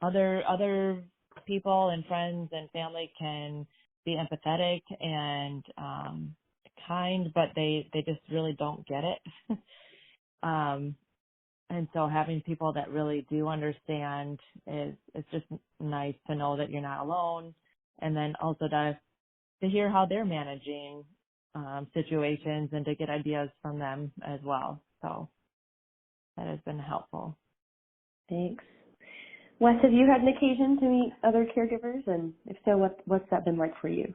other people and friends and family can be empathetic and kind, but they just really don't get it. And so having people that really do understand it's just nice to know that you're not alone, and then also to hear how they're managing situations and to get ideas from them as well. So that has been helpful. Thanks. Wes, have you had an occasion to meet other caregivers, and if so, what's that been like for you?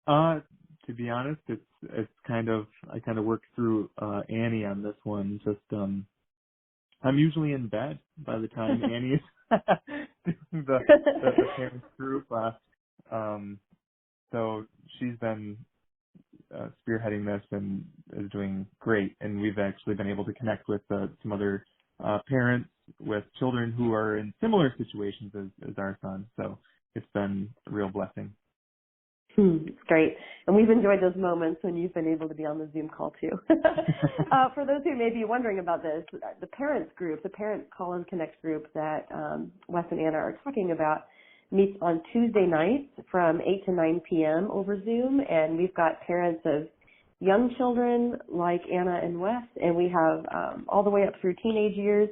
To be honest, it's kind of, I kind of worked through Annie on this one. Just I'm usually in bed by the time Annie is doing the parents group. So she's been spearheading this and is doing great. And we've actually been able to connect with some other parents with children who are in similar situations as our son. So it's been a real blessing. It's great. And we've enjoyed those moments when you've been able to be on the Zoom call too. For those who may be wondering about this, the parents group, the Parent Call and Connect group that Wes and Anna are talking about, meets on Tuesday nights from 8 to 9 p.m. over Zoom. And we've got parents of young children like Anna and Wes, and we have all the way up through teenage years.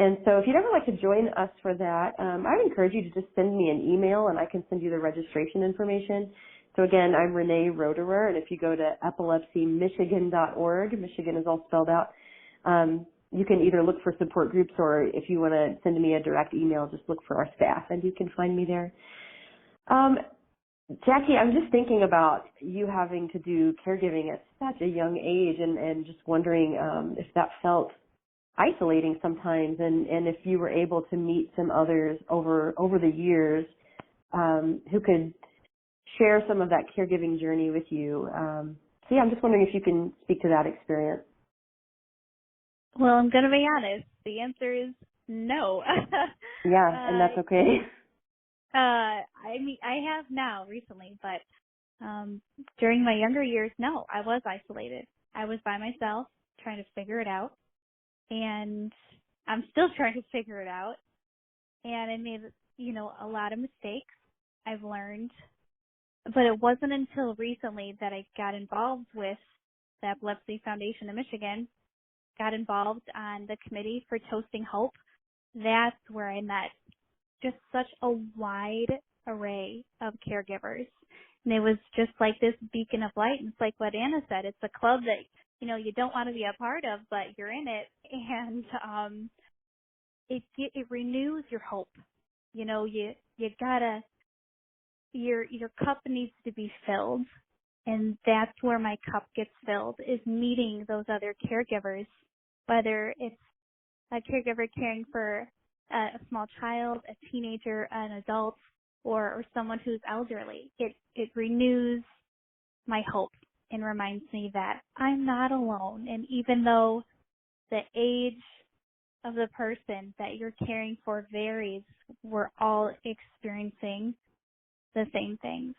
And so if you'd ever like to join us for that, I'd encourage you to just send me an email and I can send you the registration information. So again, I'm Renee Roederer, and if you go to epilepsymichigan.org, Michigan is all spelled out, you can either look for support groups, or if you want to send me a direct email, just look for our staff and you can find me there. Jacki, I'm just thinking about you having to do caregiving at such a young age and just wondering if that felt isolating sometimes, and if you were able to meet some others over the years who could share some of that caregiving journey with you. So yeah, I'm just wondering if you can speak to that experience. Well, I'm going to be honest. The answer is no. Yeah, and that's okay. I mean, I have now recently, but during my younger years, no, I was isolated. I was by myself trying to figure it out. And I'm still trying to figure it out. And I made, a lot of mistakes. I've learned. But it wasn't until recently that I got involved with the Epilepsy Foundation of Michigan, got involved on the committee for Toasting Hope. That's where I met just such a wide array of caregivers. And it was just like this beacon of light. And it's like what Anna said, it's a club that you don't want to be a part of, but you're in it, and it renews your hope. You gotta, your cup needs to be filled, and that's where my cup gets filled, is meeting those other caregivers, whether it's a caregiver caring for a small child, a teenager, an adult, or someone who's elderly. It renews my hope and reminds me that I'm not alone. And even though the age of the person that you're caring for varies, we're all experiencing the same things.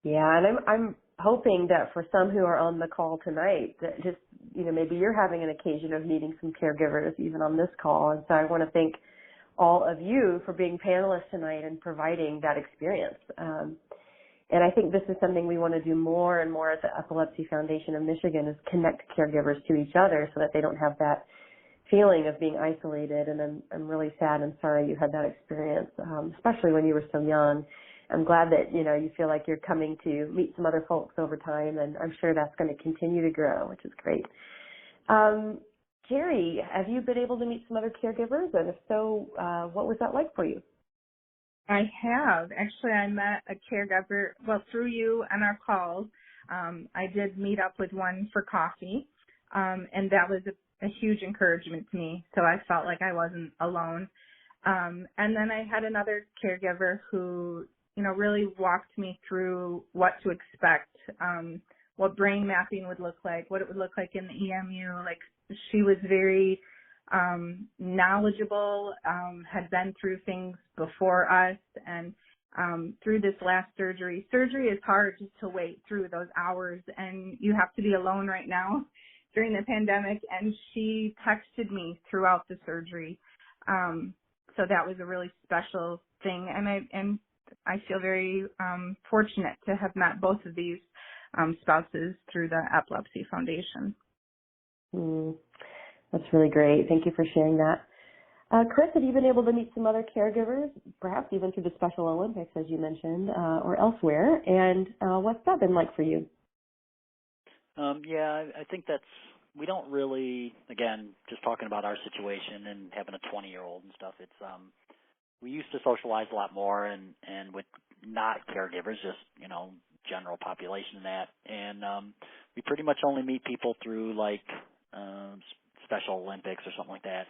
Yeah, and I'm hoping that for some who are on the call tonight, that just, maybe you're having an occasion of meeting some caregivers even on this call. And so I want to thank all of you for being panelists tonight and providing that experience. And I think this is something we want to do more and more at the Epilepsy Foundation of Michigan, is connect caregivers to each other so that they don't have that feeling of being isolated. And I'm really sad and sorry you had that experience, especially when you were so young. I'm glad that, you feel like you're coming to meet some other folks over time, and I'm sure that's going to continue to grow, which is great. Jeri, have you been able to meet some other caregivers? And if so, what was that like for you? I have. Actually, I met a caregiver, through you and our calls. I did meet up with one for coffee, and that was a huge encouragement to me, so I felt like I wasn't alone. And then I had another caregiver who, really walked me through what to expect, what brain mapping would look like, what it would look like in the EMU. Like, she was very knowledgeable, had been through things before us, and through this last surgery is hard just to wait through those hours, and you have to be alone right now during the pandemic, and she texted me throughout the surgery. So that was a really special thing, and I feel very fortunate to have met both of these spouses through the Epilepsy Foundation. That's really great. Thank you for sharing that. Chris, have you been able to meet some other caregivers, perhaps even through the Special Olympics, as you mentioned, or elsewhere? And what's that been like for you? Yeah, I think we don't really, again, just talking about our situation and having a 20-year-old and stuff, it's, we used to socialize a lot more and with not caregivers, just, general population and that. And we pretty much only meet people through, like, Special Olympics or something like that.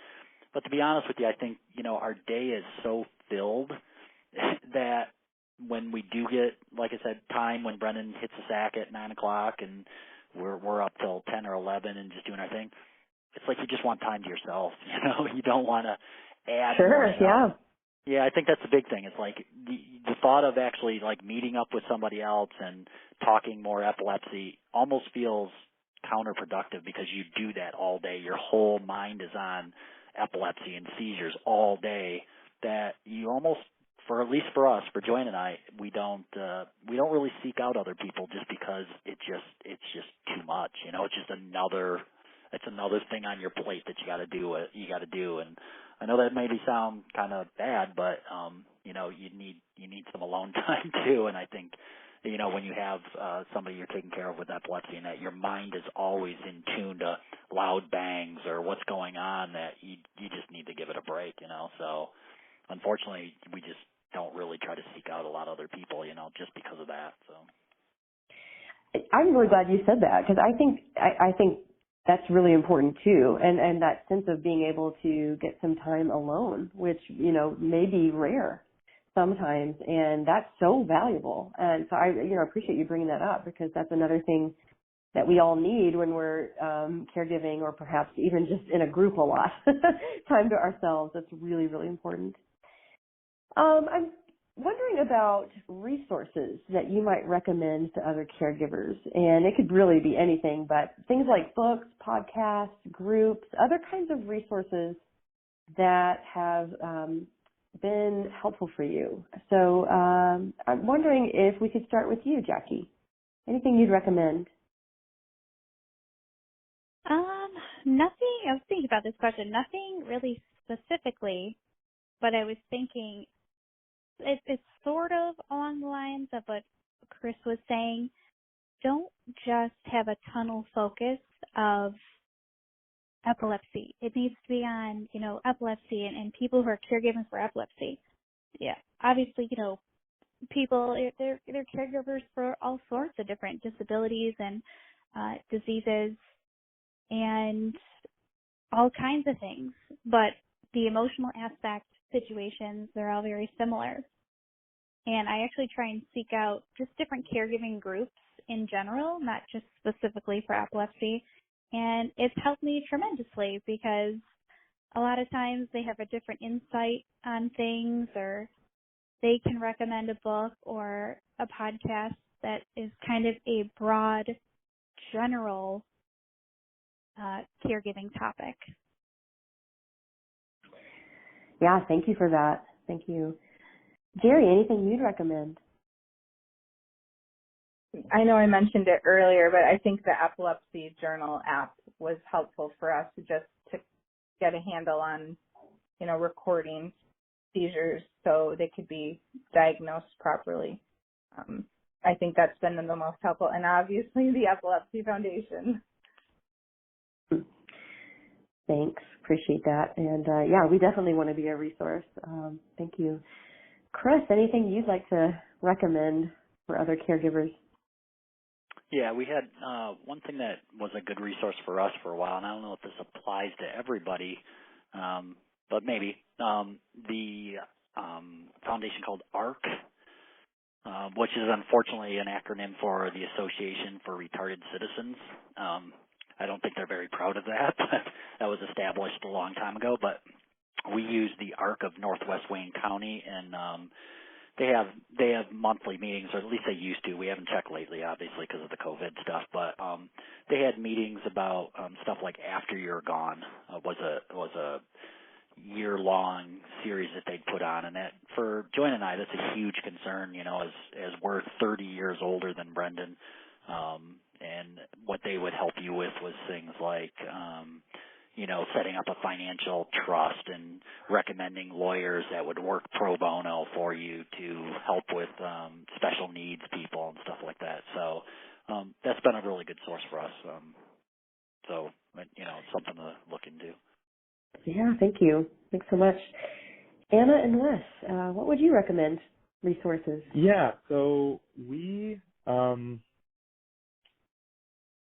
But to be honest with you, I think, our day is so filled that when we do get, like I said, time when Brendan hits the sack at 9 o'clock and we're up till 10 or 11 and just doing our thing, it's like you just want time to yourself. You don't want to add. Sure, yeah. Yeah, I think that's the big thing. It's like the thought of actually like meeting up with somebody else and talking more epilepsy almost feels counterproductive because you do that all day. Your whole mind is on epilepsy and seizures all day, that you almost, for at least for us, for Joanne and I, we don't really seek out other people just because it's just too much. It's just it's another thing on your plate that you got to do. And I know that maybe sound kind of bad, but you need some alone time too. And I think when you have somebody you're taking care of with epilepsy, and that your mind is always in tune to loud bangs or what's going on, that you just need to give it a break. So unfortunately, we just don't really try to seek out a lot of other people, just because of that. So I'm really glad you said that, because I think that's really important too, and that sense of being able to get some time alone, which may be rare sometimes, and that's so valuable. And so I appreciate you bringing that up, because that's another thing that we all need when we're caregiving, or perhaps even just in a group a lot. Time to ourselves. That's really, really important. I'm wondering about resources that you might recommend to other caregivers, and it could really be anything, but things like books, podcasts, groups, other kinds of resources that have been helpful for you. So I'm wondering if we could start with you, Jacki. Anything you'd recommend? Nothing. I was thinking about this question. Nothing really specifically, but I was thinking it's sort of along the lines of what Chris was saying. Don't just have a tunnel focus of epilepsy. It needs to be on, epilepsy and people who are caregiving for epilepsy. Yeah, obviously, people, they're caregivers for all sorts of different disabilities and diseases and all kinds of things. But the emotional aspect situations, they're all very similar. And I actually try and seek out just different caregiving groups in general, not just specifically for epilepsy. And it's helped me tremendously, because a lot of times they have a different insight on things, or they can recommend a book or a podcast that is kind of a broad, general caregiving topic. Yeah, thank you for that. Thank you. Jeri, anything you'd recommend? I know I mentioned it earlier, but I think the Epilepsy Journal app was helpful for us to get a handle on, recording seizures so they could be diagnosed properly. I think that's been the most helpful, and obviously the Epilepsy Foundation. Thanks. Appreciate that. And we definitely want to be a resource. Thank you. Chris, anything you'd like to recommend for other caregivers? Yeah, we had one thing that was a good resource for us for a while, and I don't know if this applies to everybody, but maybe, the foundation called ARC, which is unfortunately an acronym for the Association for Retarded Citizens. I don't think they're very proud of that, but that was established a long time ago. But we use the ARC of Northwest Wayne County, and they have monthly meetings, or at least they used to. We haven't checked lately, obviously, because of the COVID stuff. But they had meetings about stuff like After You're Gone. Was a year-long series that they'd put on, and that for Joanne and I, that's a huge concern. As we're 30 years older than Brendan. And what they would help you with was things like, setting up a financial trust and recommending lawyers that would work pro bono for you to help with special needs people and stuff like that. So that's been a really good source for us. So it's something to look into. Yeah, thank you. Thanks so much. Anna and Wes, what would you recommend resources? Yeah, so we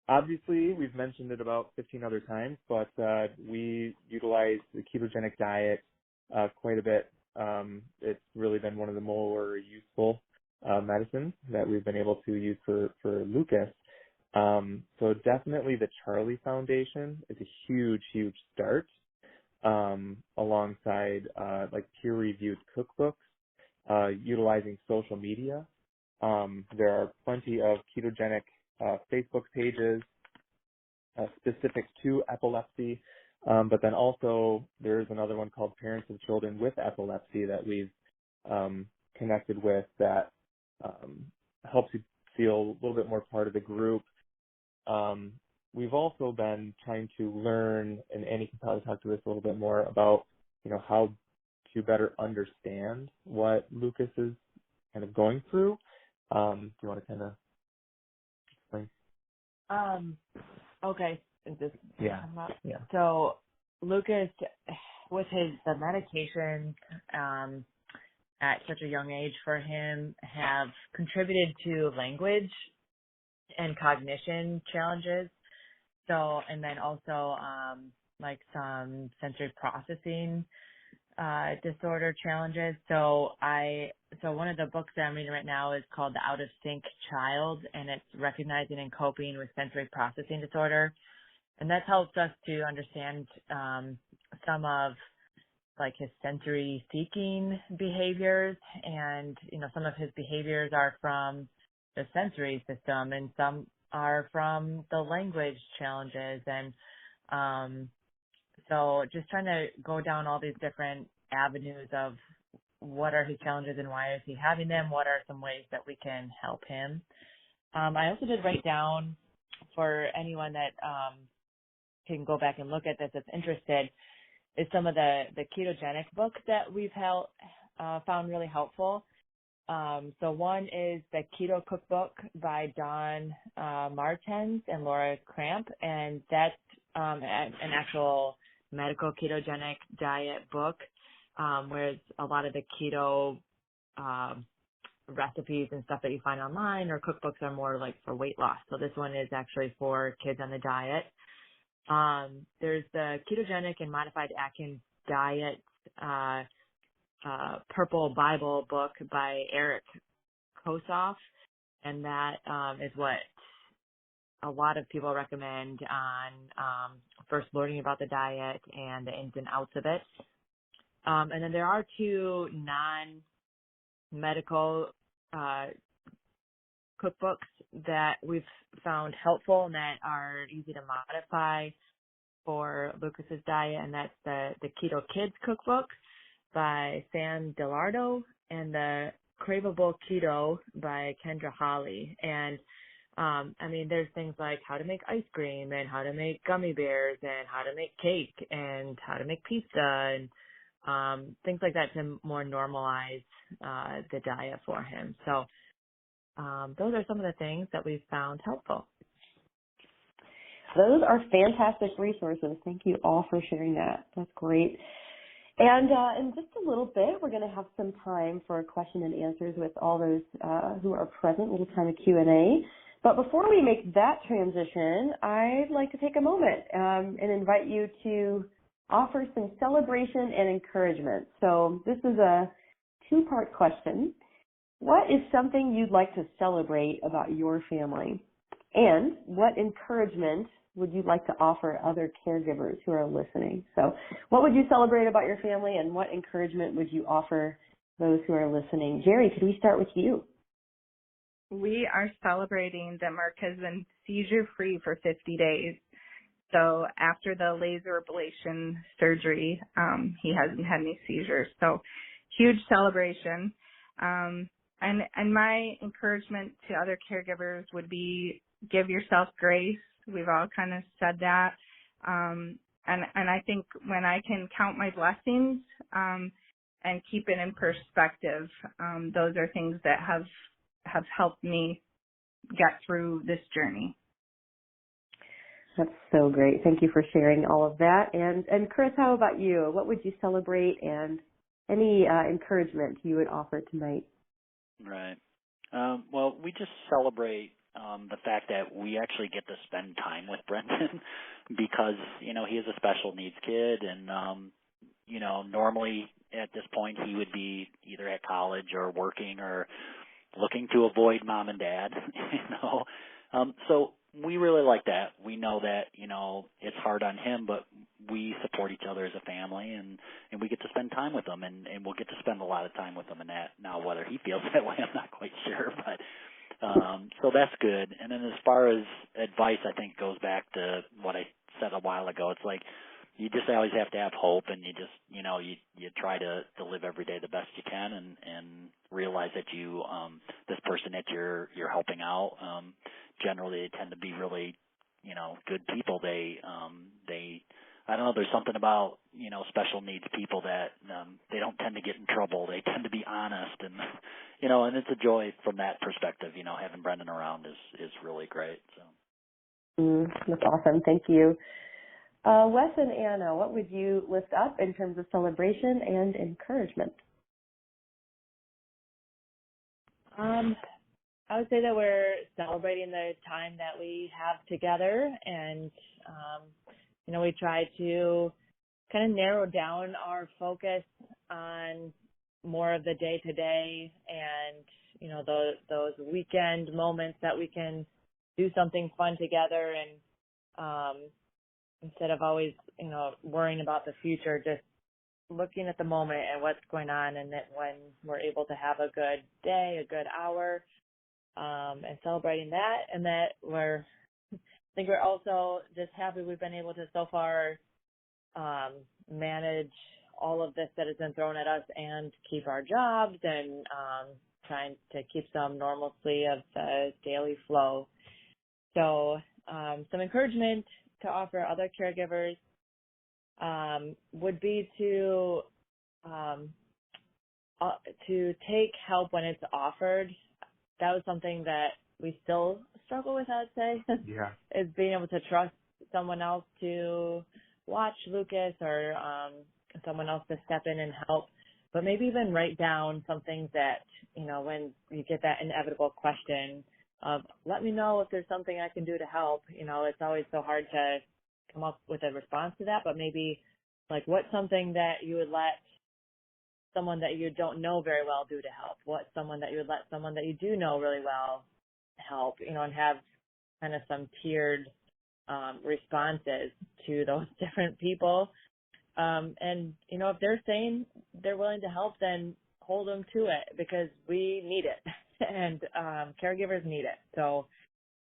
obviously we've mentioned it about 15 other times, but we utilize the ketogenic diet quite a bit. It's really been one of the more useful medicines that we've been able to use for Lucas. So definitely the Charlie Foundation is a huge, huge start. Alongside like peer-reviewed cookbooks, utilizing social media. There are plenty of ketogenic Facebook pages specific to epilepsy, but then also there's another one called Parents of Children with Epilepsy that we've connected with that helps you feel a little bit more part of the group. we've also been trying to learn, and Annie can probably talk to this a little bit more about, how to better understand what Lucas is kind of going through. Do you want to kind of explain? Okay. Yeah. So Lucas, with the medications at such a young age for him, have contributed to language and cognition challenges. So, and then also like some sensory processing disorder challenges. So one of the books that I'm reading right now is called The Out of Sync Child, and it's recognizing and coping with sensory processing disorder. And that helps us to understand some of like his sensory seeking behaviors, and some of his behaviors are from the sensory system and some are from the language challenges. And so just trying to go down all these different avenues of what are his challenges and why is he having them, what are some ways that we can help him. I also did write down, for anyone that can go back and look at this that's interested, is some of the ketogenic books that we've found really helpful. So one is the Keto Cookbook by Don Martens and Laura Cramp, and that's an actual medical ketogenic diet book, whereas a lot of the keto recipes and stuff that you find online or cookbooks are more like for weight loss. So this one is actually for kids on the diet. There's the Ketogenic and Modified Atkins Diet Purple Bible book by Eric Kosoff, and that is what a lot of people recommend on first learning about the diet and the ins and outs of it. And then there are two non-medical cookbooks that we've found helpful and that are easy to modify for Lucas's diet, and that's the Keto Kids Cookbook by Sam Delardo and the Craveable Keto by Kendra Holly. And there's things like how to make ice cream and how to make gummy bears and how to make cake and how to make pizza and things like that to more normalize the diet for him. So those are some of the things that we've found helpful. Those are fantastic resources. Thank you all for sharing that. That's great. And in just a little bit, we're going to have some time for question and answers with all those who are present, a little time of Q&A. But before we make that transition, I'd like to take a moment and invite you to offer some celebration and encouragement. So this is a two-part question. What is something you'd like to celebrate about your family? And what encouragement would you like to offer other caregivers who are listening? So what would you celebrate about your family, and what encouragement would you offer those who are listening? Jeri, could we start with you? We are celebrating that Mark has been seizure-free for 50 days. So after the laser ablation surgery, he hasn't had any seizures. So huge celebration. And my encouragement to other caregivers would be give yourself grace. We've all kind of said that. And I think when I can count my blessings and keep it in perspective, those are things that have helped me get through this journey. That's so great. Thank you for sharing all of that. And Chris, how about you? What would you celebrate, and any encouragement you would offer tonight? Right. Well, we just celebrate the fact that we actually get to spend time with Brendan because, he is a special needs kid, and, normally at this point he would be either at college or working or looking to avoid mom and dad, So we really like that. We know that, it's hard on him, but we support each other as a family, and we get to spend time with him, and we'll get to spend a lot of time with him in that. Now, whether he feels that way, I'm not quite sure, but so that's good. And then as far as advice, I think goes back to what I said a while ago. It's like you just always have to have hope, and you just, you try to live every day the best you can, and realize that you, this person that you're helping out, generally they tend to be really, good people. They I don't know, there's something about, special needs people that they don't tend to get in trouble. They tend to be honest, and and it's a joy from that perspective. Having Brendan around is really great. So that's awesome. Thank you. Wes and Anna, what would you lift up in terms of celebration and encouragement? I would say that we're celebrating the time that we have together, and we try to kind of narrow down our focus on more of the day-to-day and, those weekend moments that we can do something fun together, and instead of always, worrying about the future, just looking at the moment and what's going on, and that when we're able to have a good day, a good hour, and celebrating that, and that I think we're also just happy we've been able to so far manage all of this that has been thrown at us and keep our jobs and trying to keep some normalcy of the daily flow. So some encouragement to offer other caregivers would be to take help when it's offered. That was something that we still struggle with, I'd say. Yeah. Is being able to trust someone else to watch Lucas, or someone else to step in and help. But maybe even write down some things that, when you get that inevitable question of, let me know if there's something I can do to help. It's always so hard to come up with a response to that, but maybe what's something that you would let someone that you don't know very well do to help? What's someone that you would let someone that you do know really well help, and have kind of some tiered responses to those different people. And, if they're saying they're willing to help, then hold them to it, because we need it and caregivers need it. So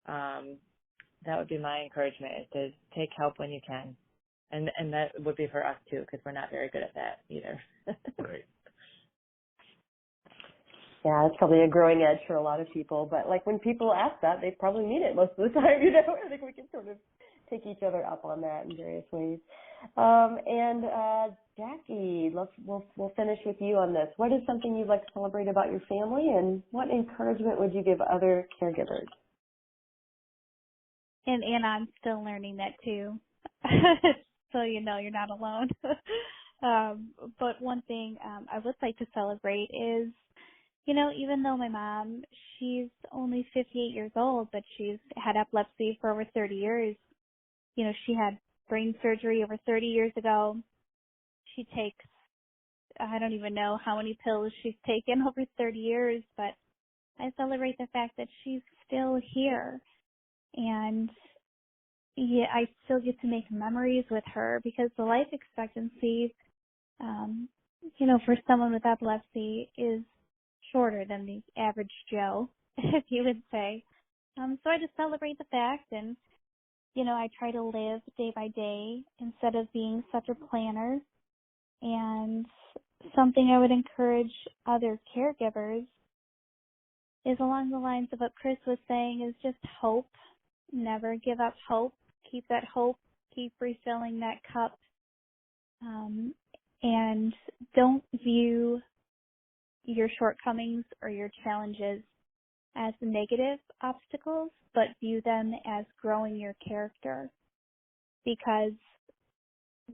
that would be my encouragement, is to take help when you can. And that would be for us too, because we're not very good at that either. Right. Yeah, it's probably a growing edge for a lot of people, but when people ask that, they probably mean it most of the time. I think we can sort of take each other up on that in various ways. And Jacki, we'll finish with you on this. What is something you'd like to celebrate about your family, and what encouragement would you give other caregivers? And I'm still learning that too. So you're not alone. But one thing I would like to celebrate is, even though my mom, she's only 58 years old, but she's had epilepsy for over 30 years. She had brain surgery over 30 years ago. She takes, I don't even know how many pills she's taken over 30 years, but I celebrate the fact that she's still here. And yeah, I still get to make memories with her, because the life expectancy, for someone with epilepsy is shorter than the average Joe, if you would say. So I just celebrate the fact, and, I try to live day by day instead of being such a planner. And something I would encourage other caregivers is along the lines of what Chris was saying, is just hope. Never give up hope. Keep that hope. Keep refilling that cup. And don't view your shortcomings or your challenges as negative obstacles, but view them as growing your character, because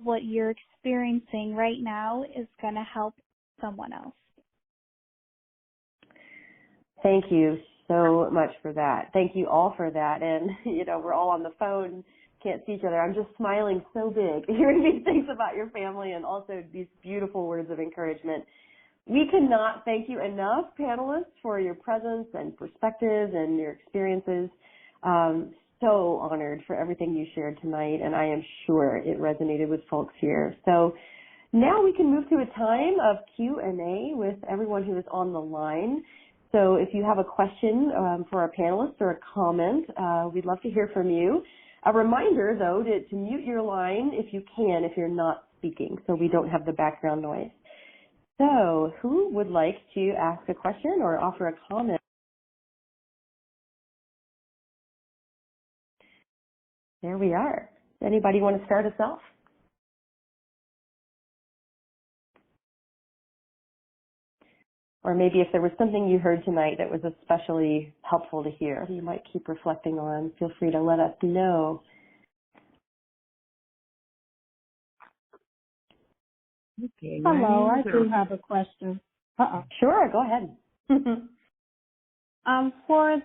what you're experiencing right now is going to help someone else. Thank you so much for that. Thank you all for that. And, we're all on the phone, can't see each other. I'm just smiling so big hearing these things about your family, and also these beautiful words of encouragement. We cannot thank you enough, panelists, for your presence and perspectives and your experiences. So honored for everything you shared tonight, and I am sure it resonated with folks here. So now we can move to a time of Q&A with everyone who is on the line. So if you have a question for our panelists or a comment, we'd love to hear from you. A reminder, though, to mute your line if you can, if you're not speaking, so we don't have the background noise. So who would like to ask a question or offer a comment? There we are. Anybody want to start us off? Or maybe if there was something you heard tonight that was especially helpful to hear, you might keep reflecting on, feel free to let us know. Okay. Hello, I do have a question. Sure, go ahead. For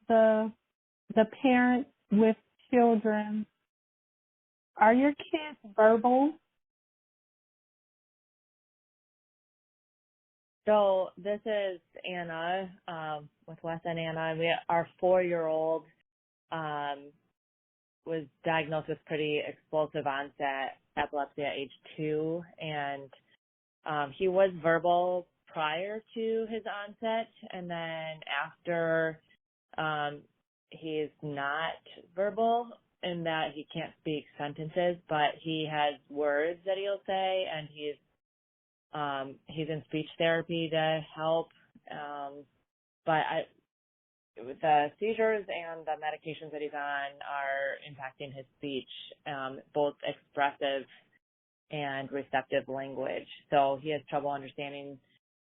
the parents with children, are your kids verbal? So this is Anna with Wes and Anna. Our 4-year-old was diagnosed with pretty explosive onset epilepsy at age 2, and he was verbal prior to his onset, and then after he's not verbal in that he can't speak sentences, but he has words that he'll say, and he's in speech therapy to help. But with the seizures and the medications that he's on are impacting his speech, both expressive and receptive language. So he has trouble understanding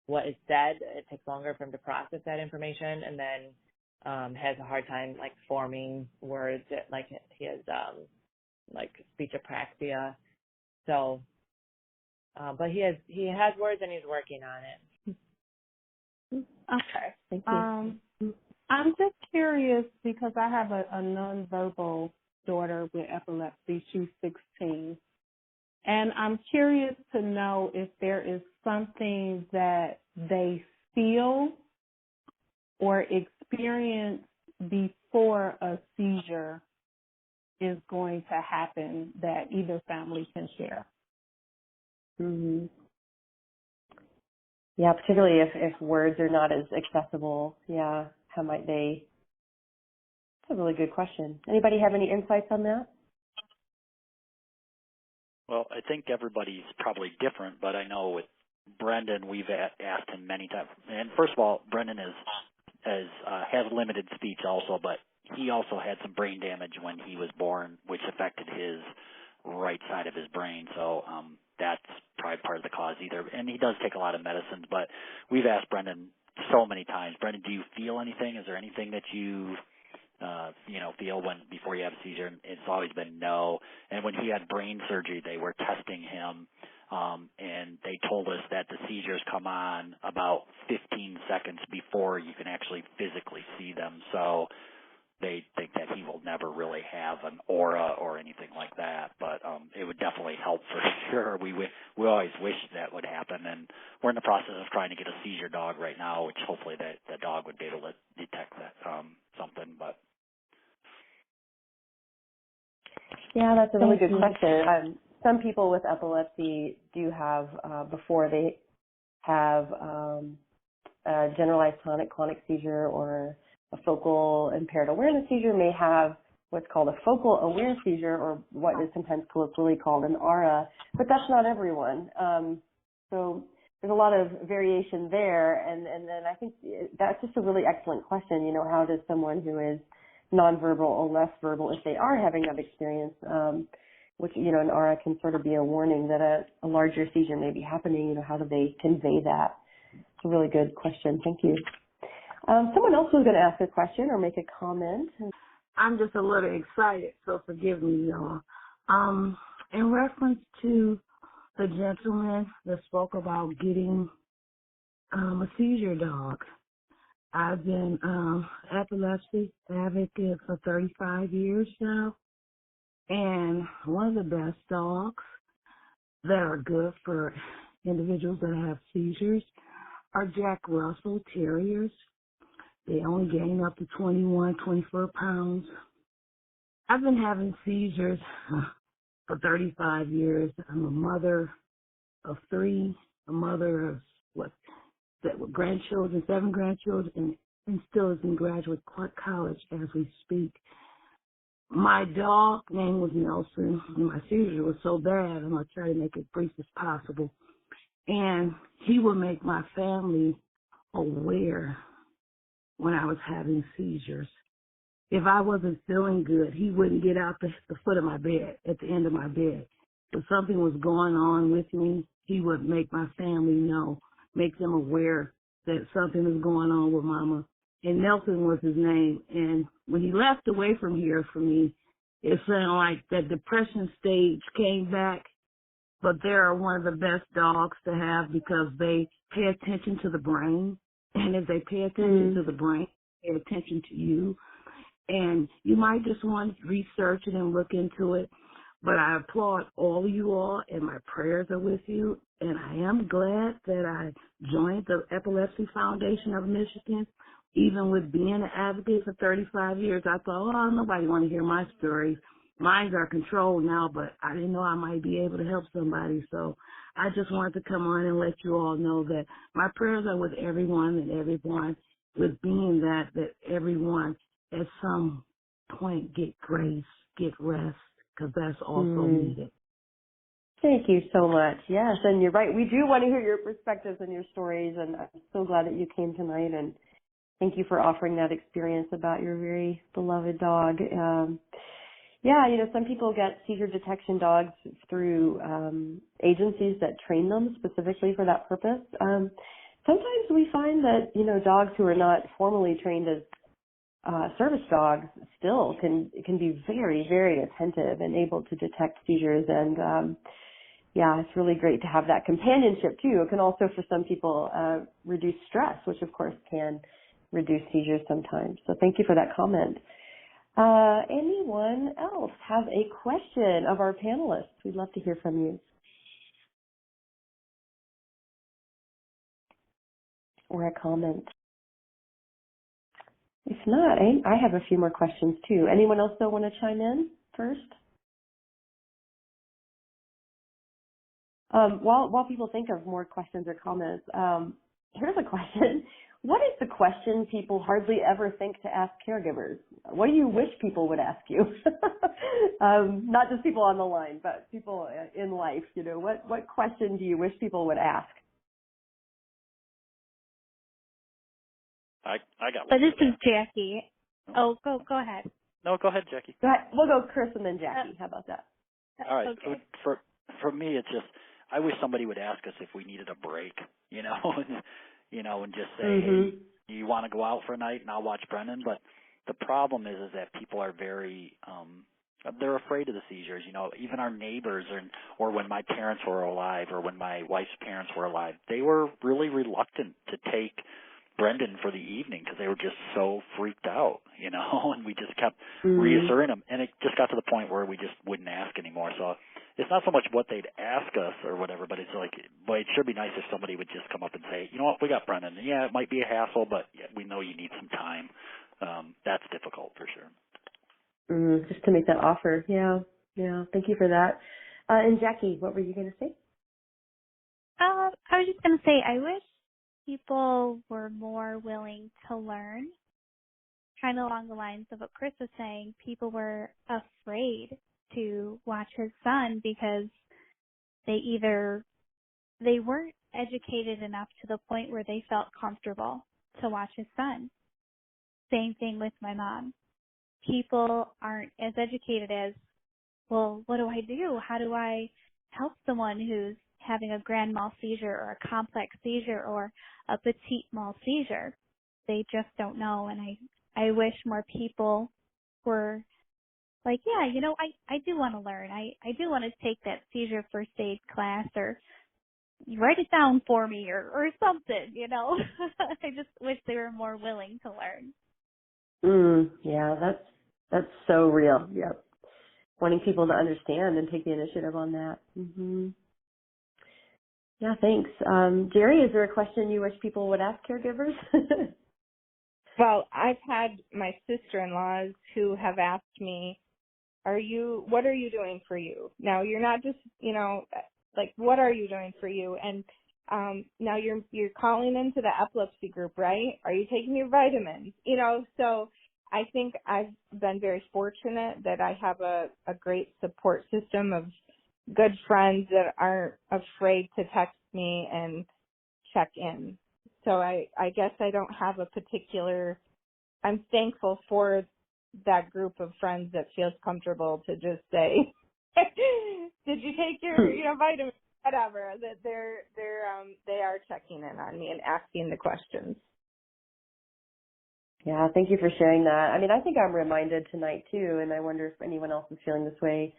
what is said. It takes longer for him to process that information, and then has a hard time like forming words. Like he has like speech apraxia. So, but he has words and he's working on it. Okay. Thank you. I'm just curious because I have a nonverbal daughter with epilepsy. She's 16. And I'm curious to know if there is something that they feel or experience before a seizure is going to happen that either family can share. Mm-hmm. Yeah, particularly if words are not as accessible. Yeah, how might they? That's a really good question. Anybody have any insights on that? Well, I think everybody's probably different, but I know with Brendan, we've asked him many times. And first of all, Brendan has limited speech also, but he also had some brain damage when he was born, which affected his right side of his brain. So that's probably part of the cause either. And he does take a lot of medicines, but we've asked Brendan so many times, Brendan, do you feel anything? Is there anything that you feel before you have a seizure? And it's always been no. And when he had brain surgery, they were testing him, and they told us that the seizures come on about 15 seconds before you can actually physically see them. So they think that he will never really have an aura or anything like that, but it would definitely help for sure. We always wish that would happen, and we're in the process of trying to get a seizure dog right now, which hopefully the dog would be able to detect that something. But yeah, that's a really good question. Some people with epilepsy do have, before they have a generalized tonic-clonic seizure or a focal impaired awareness seizure, may have what's called a focal aware seizure, or what is sometimes colloquially called an aura, but that's not everyone. So there's a lot of variation there, and then I think that's just a really excellent question. You know, how does someone who is nonverbal or less verbal, if they are having that experience, which, you know, an aura can sort of be a warning that a larger seizure may be happening, you know, how do they convey that? It's a really good question. Thank you. Someone else was going to ask a question or make a comment. I'm just a little excited, so forgive me, y'all. In reference to the gentleman that spoke about getting a seizure dog, I've been epilepsy advocate for 35 years now, and one of the best dogs that are good for individuals that have seizures are Jack Russell Terriers. They only gain up to 21, 24 pounds. I've been having seizures for 35 years. I'm a mother of 3, a mother of grandchildren, 7 grandchildren, and still is in graduate college as we speak. My dog name was Nelson, and my seizure was so bad, I'm going to try to make it brief as possible. And he would make my family aware when I was having seizures. if I wasn't feeling good, he wouldn't get out the foot of my bed, at the end of my bed. If something was going on with me, he would make my family know, make them aware that something is going on with Mama. And Nelson was his name. And when he left away from here for me, it sounded like that depression stage came back. But they are one of the best dogs to have because they pay attention to the brain. And if they pay attention to the brain, pay attention to you. And you might just want to research it and look into it. But I applaud all of you all, and my prayers are with you. And I am glad that I joined the Epilepsy Foundation of Michigan. Even with being an advocate for 35 years, I thought, oh, nobody want to hear my stories. Mines are controlled now, but I didn't know I might be able to help somebody. So I just wanted to come on and let you all know that my prayers are with everyone and everyone, with being that everyone at some point get grace, get rest, because that's also needed. Thank you so much. Yes, and you're right. We do want to hear your perspectives and your stories, and I'm so glad that you came tonight, and thank you for offering that experience about your very beloved dog. Yeah, some people get seizure detection dogs through agencies that train them specifically for that purpose. Sometimes we find that, dogs who are not formally trained as service dogs still can be very, very attentive and able to detect seizures. And, yeah, it's really great to have that companionship, too. It can also, for some people, reduce stress, which, of course, can reduce seizures sometimes. So thank you for that comment. Anyone else have a question of our panelists? We'd love to hear from you. Or a comment. If not, I have a few more questions too. Anyone else that want to chime in first? While people think of more questions or comments, here's a question. What is the question people hardly ever think to ask caregivers? What do you wish people would ask you? Not just people on the line, but people in life. What question do you wish people would ask? I got So one. this is Jacki. Oh, go ahead. No, go ahead, Jacki. Go ahead. We'll go Chris and then Jacki. How about that? All right. Okay. For me, it's just I wish somebody would ask us if we needed a break, and just say, hey, do you want to go out for a night and I'll watch Brendan? But the problem is that people are very they're afraid of the seizures. Even our neighbors or when my parents were alive or when my wife's parents were alive, they were really reluctant to take Brendan for the evening because they were just so freaked out, and we just kept reassuring them. And it just got to the point where we just wouldn't ask anymore. So it's not so much what they'd ask us or whatever, but it's like, boy, it sure be nice if somebody would just come up and say, you know what, we got Brendan. Yeah, it might be a hassle, but we know you need some time. That's difficult for sure. Just to make that offer. Yeah. Thank you for that. And Jacki, what were you going to say? I was just going to say, I wish people were more willing to learn. Kind of along the lines of what Chris was saying, people were afraid to watch his son because they weren't educated enough to the point where they felt comfortable to watch his son. Same thing with my mom. People aren't as educated as, well, what do I do? How do I help someone who's having a grand mal seizure or a complex seizure or a petite mal seizure? They just don't know. And I wish more people were like, yeah, I do want to learn. I do want to take that seizure first aid class or write it down for me or something, I just wish they were more willing to learn. Yeah, that's so real. Yep. Wanting people to understand and take the initiative on that. Yeah, thanks. Jeri, is there a question you wish people would ask caregivers? Well, I've had my sister-in-laws who have asked me, what are you doing for you? Now, you're not just, what are you doing for you? And now you're calling into the epilepsy group, right? Are you taking your vitamins? So I think I've been very fortunate that I have a great support system of good friends that aren't afraid to text me and check in. So I guess I don't have I'm thankful for that group of friends that feels comfortable to just say, "Did you take your vitamins?" Whatever. That they are checking in on me and asking the questions. Yeah, thank you for sharing that. I mean, I think I'm reminded tonight too, and I wonder if anyone else is feeling this way,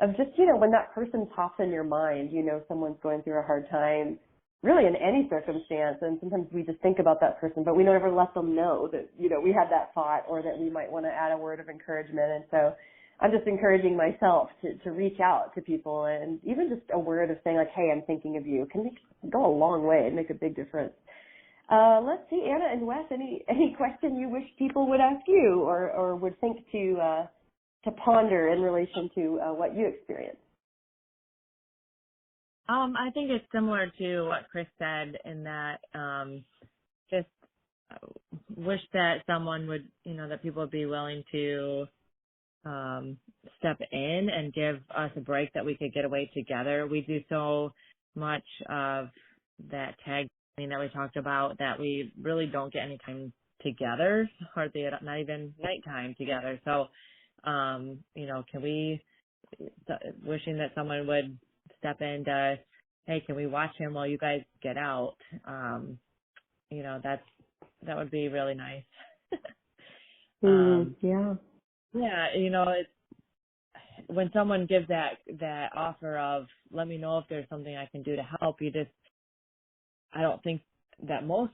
of just, when that person pops in your mind, someone's going through a hard time, really in any circumstance, and sometimes we just think about that person, but we don't ever let them know that, we had that thought or that we might want to add a word of encouragement. And so I'm just encouraging myself to reach out to people, and even just a word of saying like, hey, I'm thinking of you can go a long way and make a big difference. Let's see, Anna and Wes, any question you wish people would ask you or would think to ponder in relation to what you experienced? I think it's similar to what Chris said in that just wish that someone would, that people would be willing to step in and give us a break that we could get away together. We do so much of that tag that we talked about that we really don't get any time together, hardly not even nighttime together. So, can we, wishing that someone would step in to, hey, can we watch him while you guys get out? That would be really nice. Yeah. Yeah, it's when someone gives that offer of, let me know if there's something I can do to help you, I don't think that most,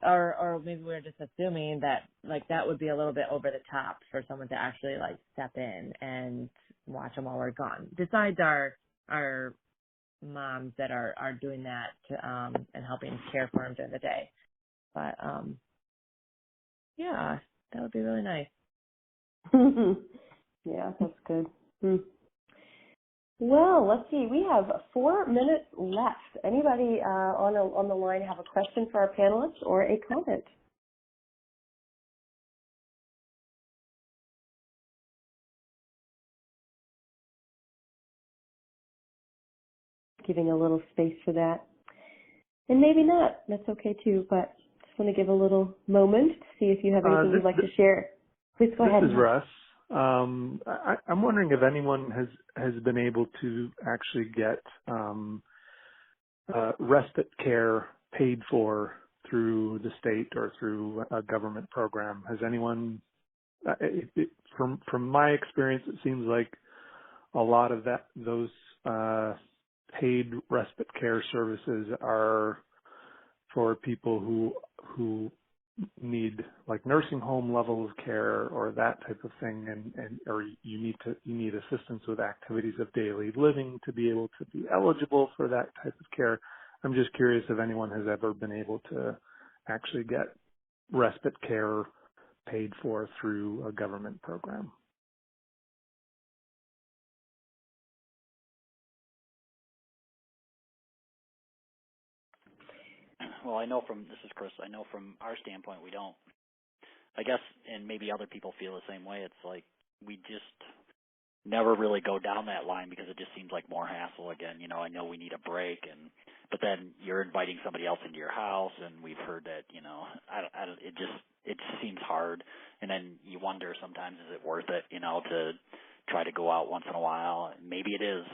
or maybe we're just assuming that that would be a little bit over the top for someone to actually step in and watch them while we're gone. Besides our moms that are doing that and helping care for them during the day. But yeah, that would be really nice. Yeah, that's good. Well, let's see. We have 4 minutes left. Anybody on the line have a question for our panelists or a comment? Giving a little space for that. And maybe not. That's okay too, but just want to give a little moment to see if you have anything you'd like to share. Please go ahead. This is Russ. I'm wondering if anyone has been able to actually get respite care paid for through the state or through a government program. Has anyone, from my experience, it seems like a lot of those paid respite care services are for people who need nursing home level of care or that type of thing, and or you need assistance with activities of daily living to be able to be eligible for that type of care. I'm just curious if anyone has ever been able to actually get respite care paid for through a government program. Well, this is Chris, I know from our standpoint we don't. I guess, and maybe other people feel the same way, it's like we just never really go down that line because it just seems like more hassle again. I know we need a break, but then you're inviting somebody else into your house, and we've heard that, it just seems hard. And then you wonder sometimes, is it worth it, to try to go out once in a while? Maybe it is.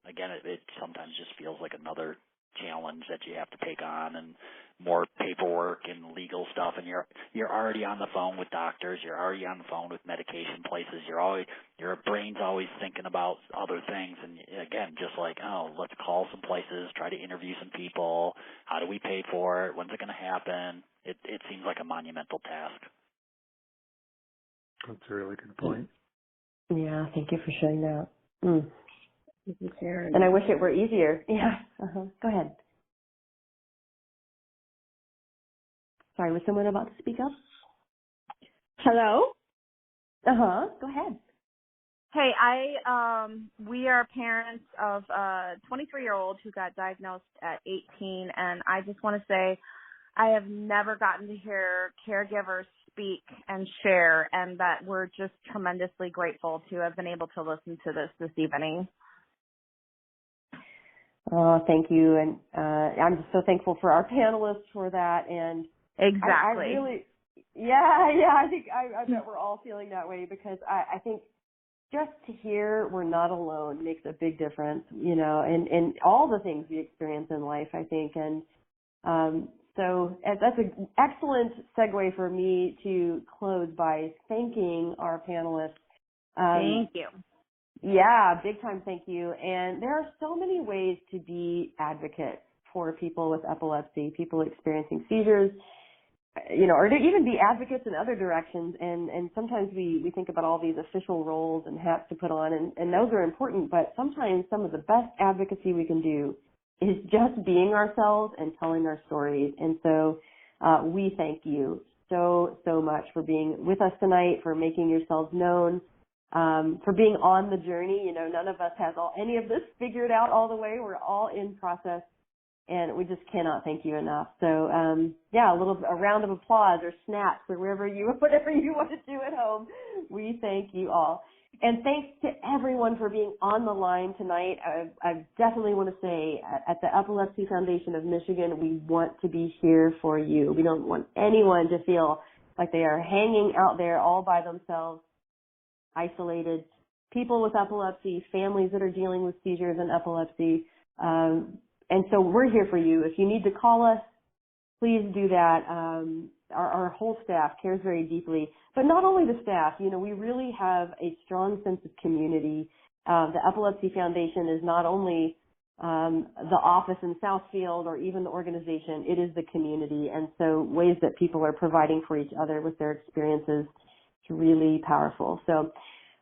Again, it sometimes just feels like another challenge that you have to take on, and more paperwork and legal stuff, and you're already on the phone with doctors, you're already on the phone with medication places, your brain's always thinking about other things, and again, just let's call some places, try to interview some people, how do we pay for it, when's it going to happen? It seems like a monumental task. That's a really good point. Yeah, thank you for sharing that. And I wish it were easier. Yeah. Go ahead. Sorry, was someone about to speak up? Hello? Go ahead. Hey, we are parents of a 23-year-old who got diagnosed at 18, and I just want to say I have never gotten to hear caregivers speak and share, and that we're just tremendously grateful to have been able to listen to this evening. Thank you, and I'm just so thankful for our panelists for that. And exactly, I bet we're all feeling that way because I think just to hear we're not alone makes a big difference, and all the things we experience in life, I think. And so that's an excellent segue for me to close by thanking our panelists. Thank you. Yeah, big time thank you. And there are so many ways to be advocates for people with epilepsy, people experiencing seizures, or to even be advocates in other directions. And sometimes we think about all these official roles and hats to put on, and those are important, but sometimes some of the best advocacy we can do is just being ourselves and telling our stories. And so we thank you so much for being with us tonight, for making yourselves known, for being on the journey. None of us has any of this figured out all the way. We're all in process, and we just cannot thank you enough. So, a round of applause or snaps or whatever you want to do at home. We thank you all. And thanks to everyone for being on the line tonight. I definitely want to say at the Epilepsy Foundation of Michigan, we want to be here for you. We don't want anyone to feel like they are hanging out there all by themselves, isolated. People with epilepsy, families that are dealing with seizures and epilepsy. And so we're here for you. If you need to call us, please do that. Our whole staff cares very deeply. But not only the staff, we really have a strong sense of community. The Epilepsy Foundation is not only the office in Southfield or even the organization, it is the community. And so ways that people are providing for each other with their experiences is really powerful. So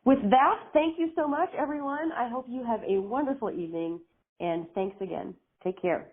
with that, thank you so much, everyone. I hope you have a wonderful evening, and thanks again. Take care.